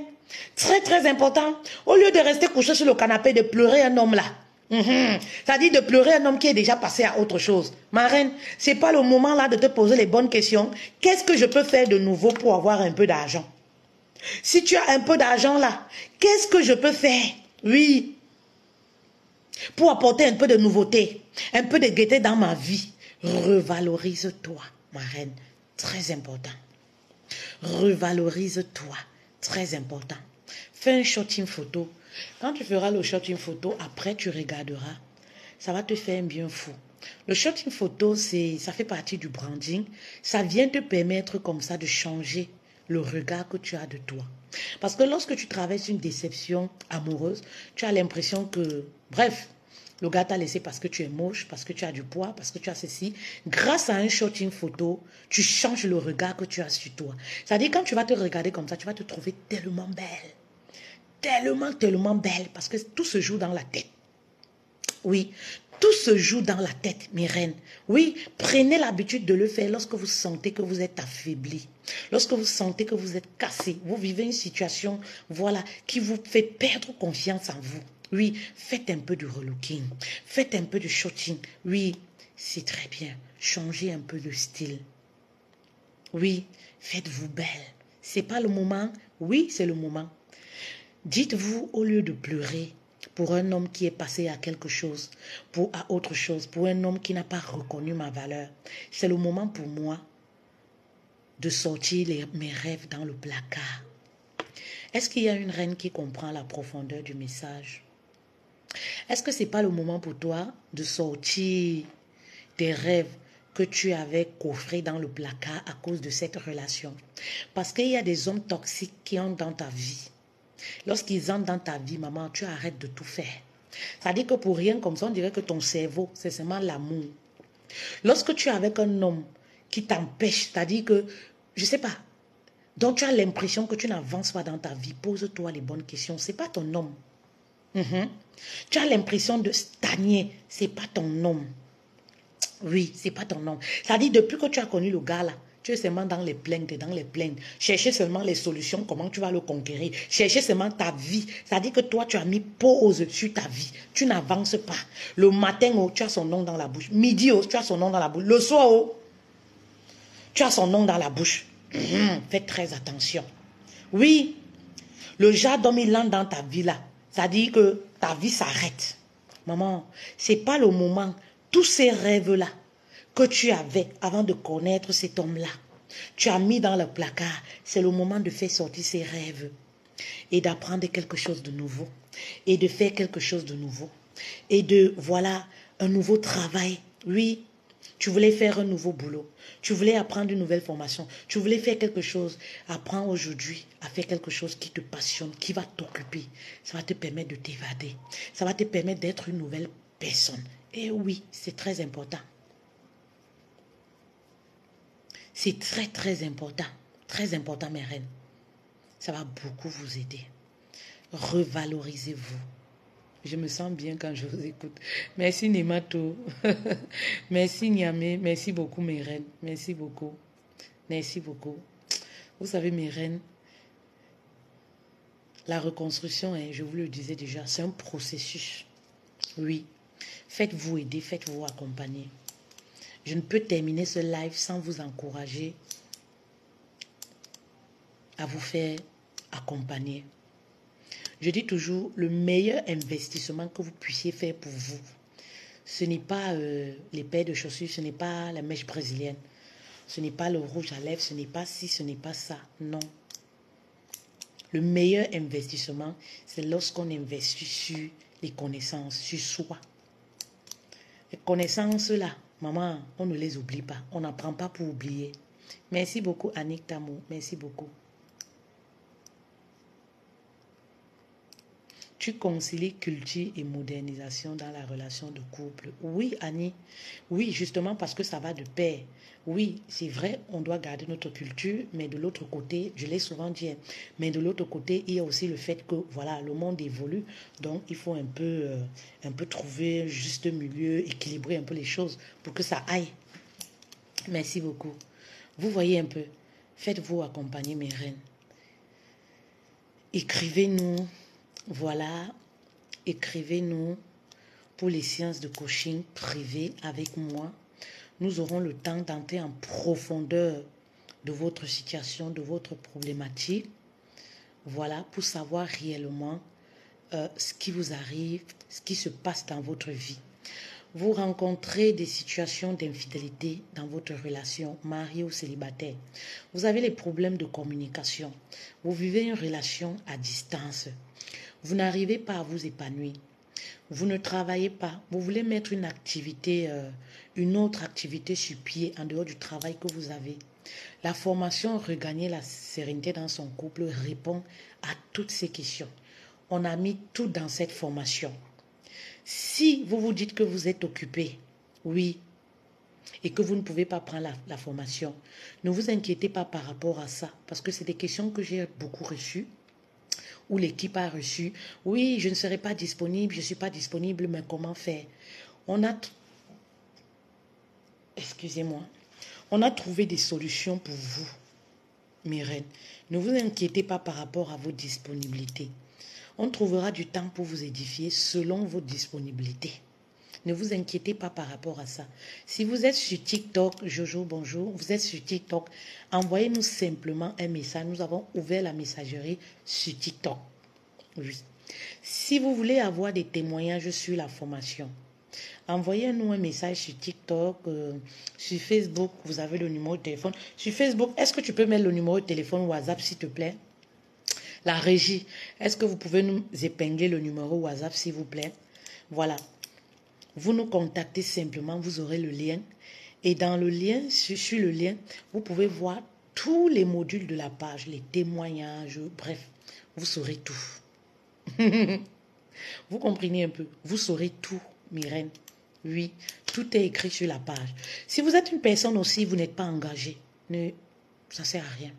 Très, très important. Au lieu de rester couché sur le canapé, de pleurer un homme là. C'est-à-dire de pleurer un homme qui est déjà passé à autre chose. Ma reine, c'est pas le moment là de te poser les bonnes questions. Qu'est-ce que je peux faire de nouveau pour avoir un peu d'argent? Si tu as un peu d'argent là, qu'est-ce que je peux faire? Oui. Pour apporter un peu de nouveauté, un peu de gaieté dans ma vie. Revalorise-toi, ma reine. Très important. Revalorise-toi. Très important. Fais un shooting photo. Quand tu feras le shooting photo, après tu regarderas. Ça va te faire un bien fou. Le shooting photo, ça fait partie du branding. Ça vient te permettre comme ça de changer le regard que tu as de toi. Parce que lorsque tu traverses une déception amoureuse, tu as l'impression que, bref, le gars t'a laissé parce que tu es moche, parce que tu as du poids, parce que tu as ceci. Grâce à un shooting photo, tu changes le regard que tu as sur toi. C'est-à-dire quand tu vas te regarder comme ça, tu vas te trouver tellement belle. Tellement, tellement belle. Parce que tout se joue dans la tête. Oui, tout se joue dans la tête, mes reines. Oui, prenez l'habitude de le faire lorsque vous sentez que vous êtes affaibli. Lorsque vous sentez que vous êtes cassé. Vous vivez une situation, voilà, qui vous fait perdre confiance en vous. Oui, faites un peu de relooking. Faites un peu de shooting. Oui, c'est très bien. Changez un peu de style. Oui, faites-vous belle. C'est pas le moment? Oui, c'est le moment. Dites-vous, au lieu de pleurer pour un homme qui est passé à quelque chose, à autre chose, pour un homme qui n'a pas reconnu ma valeur, c'est le moment pour moi de sortir mes rêves dans le placard. Est-ce qu'il y a une reine qui comprend la profondeur du message? Est-ce que ce n'est pas le moment pour toi de sortir tes rêves que tu avais coffrés dans le placard à cause de cette relation? Parce qu'il y a des hommes toxiques qui entrent dans ta vie. Lorsqu'ils entrent dans ta vie, maman, tu arrêtes de tout faire. C'est-à-dire que pour rien comme ça, on dirait que ton cerveau, c'est seulement l'amour. Lorsque tu es avec un homme qui t'empêche, c'est-à-dire que, je ne sais pas, donc tu as l'impression que tu n'avances pas dans ta vie, pose-toi les bonnes questions. Ce n'est pas ton homme. Tu as l'impression de stagner, ce n'est pas ton homme. Oui, ce n'est pas ton homme. C'est-à-dire, depuis que tu as connu le gars là, tu es seulement dans les plaintes, dans les plaintes. Chercher seulement les solutions, comment tu vas le conquérir. Chercher seulement ta vie. C'est-à-dire que toi, tu as mis pause sur ta vie. Tu n'avances pas. Le matin, oh, tu as son nom dans la bouche. Midi, oh, tu as son nom dans la bouche. Le soir, oh, tu as son nom dans la bouche. Faites très attention. Oui, le genre d'homme, il entre dans ta vie là. C'est-à-dire que ta vie s'arrête. Maman, ce n'est pas le moment. Tous ces rêves-là que tu avais avant de connaître cet homme-là, tu as mis dans le placard. C'est le moment de faire sortir ces rêves et d'apprendre quelque chose de nouveau et de faire quelque chose de nouveau et de, voilà, un nouveau travail. Oui, tu voulais faire un nouveau boulot. Tu voulais apprendre une nouvelle formation. Tu voulais faire quelque chose. Apprends aujourd'hui à faire quelque chose qui te passionne, qui va t'occuper. Ça va te permettre de t'évader. Ça va te permettre d'être une nouvelle personne. Et oui, c'est très important. C'est très, très important. Très important, mes reines. Ça va beaucoup vous aider. Revalorisez-vous. Je me sens bien quand je vous écoute. Merci Nemato. Merci Niamé. Merci beaucoup mes reines. Merci beaucoup. Merci beaucoup. Vous savez mes reines, la reconstruction, je vous le disais déjà, c'est un processus. Oui. Faites-vous aider, faites-vous accompagner. Je ne peux terminer ce live sans vous encourager à vous faire accompagner. Je dis toujours, le meilleur investissement que vous puissiez faire pour vous, ce n'est pas les paires de chaussures, ce n'est pas la mèche brésilienne, ce n'est pas le rouge à lèvres, ce n'est pas ci, ce n'est pas ça. Non. Le meilleur investissement, c'est lorsqu'on investit sur les connaissances, sur soi. Les connaissances là, maman, on ne les oublie pas. On n'apprend pas pour oublier. Merci beaucoup Annick Tamou. Merci beaucoup. Tu concilies culture et modernisation dans la relation de couple. Oui, Annie. Oui, justement parce que ça va de pair. Oui, c'est vrai, on doit garder notre culture, mais de l'autre côté, je l'ai souvent dit, mais de l'autre côté, il y a aussi le fait que, voilà, le monde évolue. Donc, il faut un peu trouver un juste milieu, équilibrer un peu les choses pour que ça aille. Merci beaucoup. Vous voyez un peu, faites-vous accompagner mes reines. Écrivez-nous. Voilà, écrivez-nous pour les séances de coaching privées avec moi. Nous aurons le temps d'entrer en profondeur de votre situation, de votre problématique. Voilà, pour savoir réellement ce qui vous arrive, ce qui se passe dans votre vie. Vous rencontrez des situations d'infidélité dans votre relation, marié ou célibataire. Vous avez les problèmes de communication. Vous vivez une relation à distance. Vous n'arrivez pas à vous épanouir. Vous ne travaillez pas. Vous voulez mettre une activité, une autre activité sur pied en dehors du travail que vous avez. La formation Regagner la sérénité dans son couple répond à toutes ces questions. On a mis tout dans cette formation. Si vous vous dites que vous êtes occupé, oui, et que vous ne pouvez pas prendre la formation, ne vous inquiétez pas par rapport à ça, parce que c'est des questions que j'ai beaucoup reçues, où l'équipe a reçu. Oui, je ne serai pas disponible, je ne suis pas disponible, mais comment faire? Excusez-moi. On a trouvé des solutions pour vous, mes reines. Ne vous inquiétez pas par rapport à vos disponibilités. On trouvera du temps pour vous édifier selon vos disponibilités. Ne vous inquiétez pas par rapport à ça. Si vous êtes sur TikTok, Jojo, bonjour, vous êtes sur TikTok, envoyez-nous simplement un message. Nous avons ouvert la messagerie sur TikTok. Oui. Si vous voulez avoir des témoignages sur la formation, envoyez-nous un message sur TikTok, sur Facebook, vous avez le numéro de téléphone. Sur Facebook, est-ce que tu peux mettre le numéro de téléphone WhatsApp, s'il te plaît? La régie, est-ce que vous pouvez nous épingler le numéro WhatsApp, s'il vous plaît? Voilà. Vous nous contactez simplement, vous aurez le lien. Et dans le lien, sur le lien, vous pouvez voir tous les modules de la page, les témoignages, bref, vous saurez tout. Vous comprenez un peu? Vous saurez tout, mes reines. Oui, tout est écrit sur la page. Si vous êtes une personne aussi, vous n'êtes pas engagé, ça ne sert à rien.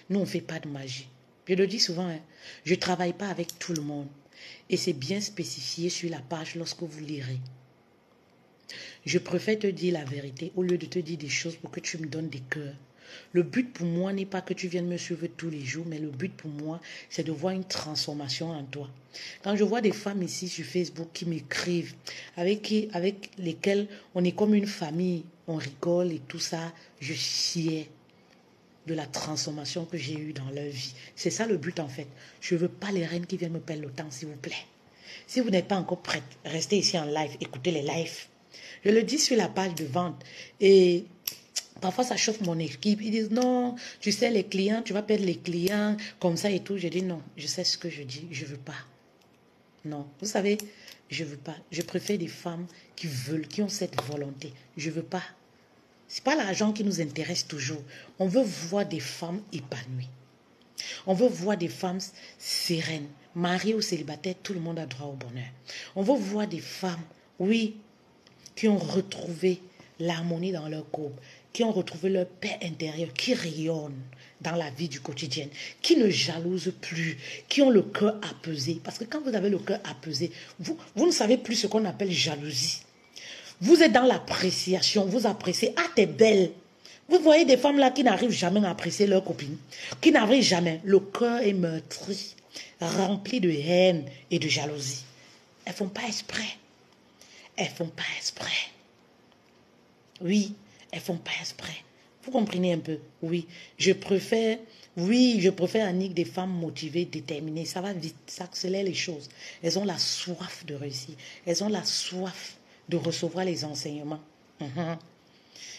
Nous, on ne fait pas de magie. Je le dis souvent, hein, je ne travaille pas avec tout le monde. Et c'est bien spécifié sur la page lorsque vous lirez. Je préfère te dire la vérité au lieu de te dire des choses pour que tu me donnes des cœurs. Le but pour moi n'est pas que tu viennes me suivre tous les jours, mais le but pour moi, c'est de voir une transformation en toi. Quand je vois des femmes ici sur Facebook qui m'écrivent, avec lesquelles on est comme une famille, on rigole et tout ça, je chiais de la transformation que j'ai eue dans leur vie. C'est ça le but en fait. Je ne veux pas les reines qui viennent me perdre le temps, s'il vous plaît. Si vous n'êtes pas encore prête, restez ici en live, écoutez les lives. Je le dis sur la page de vente. Et parfois, ça chauffe mon équipe. Ils disent, non, tu sais, les clients, tu vas perdre les clients, comme ça et tout. Je dis, non, je sais ce que je dis, je ne veux pas. Non, vous savez, je ne veux pas. Je préfère des femmes qui veulent, qui ont cette volonté. Je ne veux pas. Ce n'est pas l'argent qui nous intéresse toujours. On veut voir des femmes épanouies. On veut voir des femmes sereines. Mariées ou célibataires, tout le monde a droit au bonheur. On veut voir des femmes, oui, qui ont retrouvé l'harmonie dans leur couple, qui ont retrouvé leur paix intérieure, qui rayonnent dans la vie du quotidien, qui ne jalousent plus, qui ont le cœur apaisé. Parce que quand vous avez le cœur apaisé, vous ne savez plus ce qu'on appelle jalousie. Vous êtes dans l'appréciation, vous appréciez. Ah, t'es belle. Vous voyez des femmes là qui n'arrivent jamais à apprécier leur copine, qui n'arrivent jamais. Le cœur est meurtri, rempli de haine et de jalousie. Elles ne font pas exprès. Elles ne font pas exprès. Oui, elles ne font pas exprès. Vous comprenez un peu? Oui, je préfère Annick, des femmes motivées, déterminées. Ça va vite, ça accélère les choses. Elles ont la soif de réussir. Elles ont la soif de recevoir les enseignements.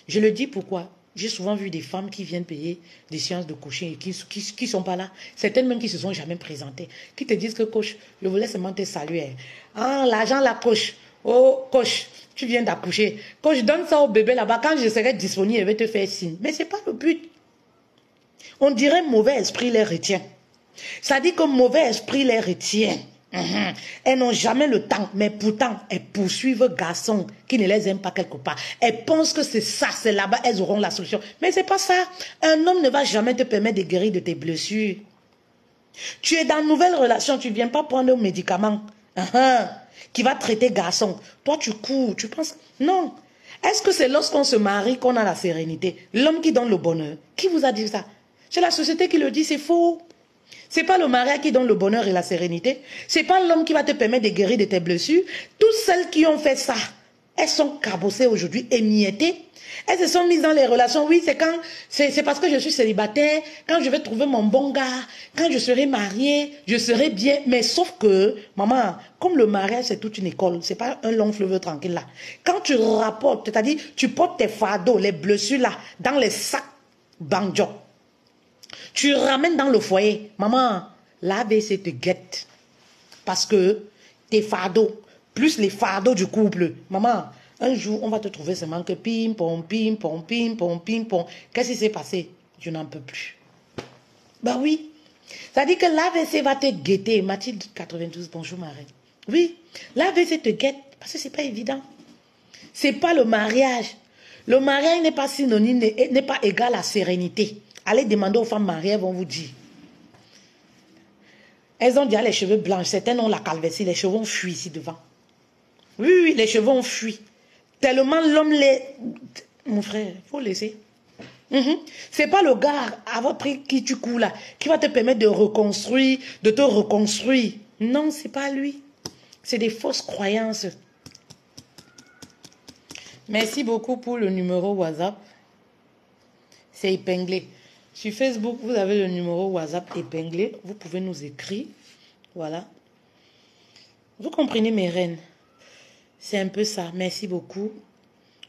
Je le dis pourquoi. J'ai souvent vu des femmes qui viennent payer des séances de coaching et qui sont pas là. Certaines même qui se sont jamais présentées. Qui te disent que coach, je voulais seulement te saluer. Ah, l'argent la coach. Oh, coach, tu viens d'accoucher. Coach, donne ça au bébé là-bas. Quand je serai disponible, je vais te faire signe. Mais c'est pas le but. On dirait mauvais esprit les retient. Ça dit que mauvais esprit les retient. Elles n'ont jamais le temps, mais pourtant, elles poursuivent garçons qui ne les aiment pas quelque part. Elles pensent que c'est ça, c'est là-bas, elles auront la solution. Mais c'est pas ça. Un homme ne va jamais te permettre de guérir de tes blessures. Tu es dans une nouvelle relation, tu ne viens pas prendre un médicament qui va traiter garçon. Toi, tu cours, tu penses... Non. Est-ce que c'est lorsqu'on se marie qu'on a la sérénité? L'homme qui donne le bonheur. Qui vous a dit ça? C'est la société qui le dit, c'est faux. C'est pas le mariage qui donne le bonheur et la sérénité. C'est pas l'homme qui va te permettre de guérir de tes blessures. Toutes celles qui ont fait ça, elles sont cabossées aujourd'hui, émiettées. Elles se sont mises dans les relations. Oui, c'est parce que je suis célibataire. Quand je vais trouver mon bon gars, quand je serai mariée, je serai bien. Mais sauf que, maman, comme le mariage, c'est toute une école. C'est pas un long fleuve tranquille là. Quand tu rapportes, c'est-à-dire, tu portes tes fardeaux, les blessures là, dans les sacs banjo. Tu ramènes dans le foyer. Maman, l'ABC te guette. Parce que tes fardeaux, plus les fardeaux du couple. Maman, un jour, on va te trouver seulement que pim, pom, pim, pom, pim, pom, pim, pom. Qu'est-ce qui s'est passé? Je n'en peux plus. Bah oui. Ça dit que l'AVC va te guetter. Mathilde 92, bonjour ma reine. Oui, l'AVC te guette parce que c'est pas évident. C'est pas le mariage. Le mariage n'est pas synonyme, n'est pas égal à sérénité. Allez demander aux femmes mariées, elles vont vous dire. Elles ont déjà les cheveux blancs. Certaines ont la calvitie, les cheveux ont fui ici devant. Oui, oui, les cheveux ont fui. Tellement l'homme les... Mon frère, il faut laisser. C'est pas le gars à votre prix qui tu couds là, qui va te permettre de reconstruire, de te reconstruire. Non, c'est pas lui. C'est des fausses croyances. Merci beaucoup pour le numéro WhatsApp. C'est épinglé. Sur Facebook, vous avez le numéro WhatsApp épinglé. Vous pouvez nous écrire. Voilà. Vous comprenez mes reines? C'est un peu ça. Merci beaucoup.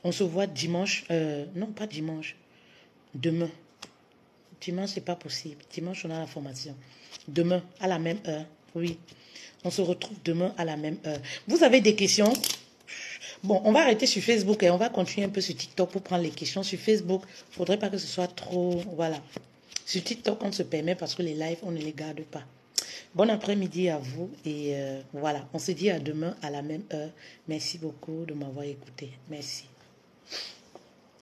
On se voit dimanche. Non, pas dimanche. Demain. Dimanche, c'est pas possible. Dimanche, on a la formation. Demain, à la même heure. Oui. On se retrouve demain à la même heure. Vous avez des questions? Bon, on va arrêter sur Facebook et on va continuer un peu sur TikTok pour prendre les questions. Sur Facebook, il ne faudrait pas que ce soit trop... Voilà. Sur TikTok, on se permet parce que les lives, on ne les garde pas. Bon après-midi à vous et voilà. On se dit à demain à la même heure. Merci beaucoup de m'avoir écouté. Merci.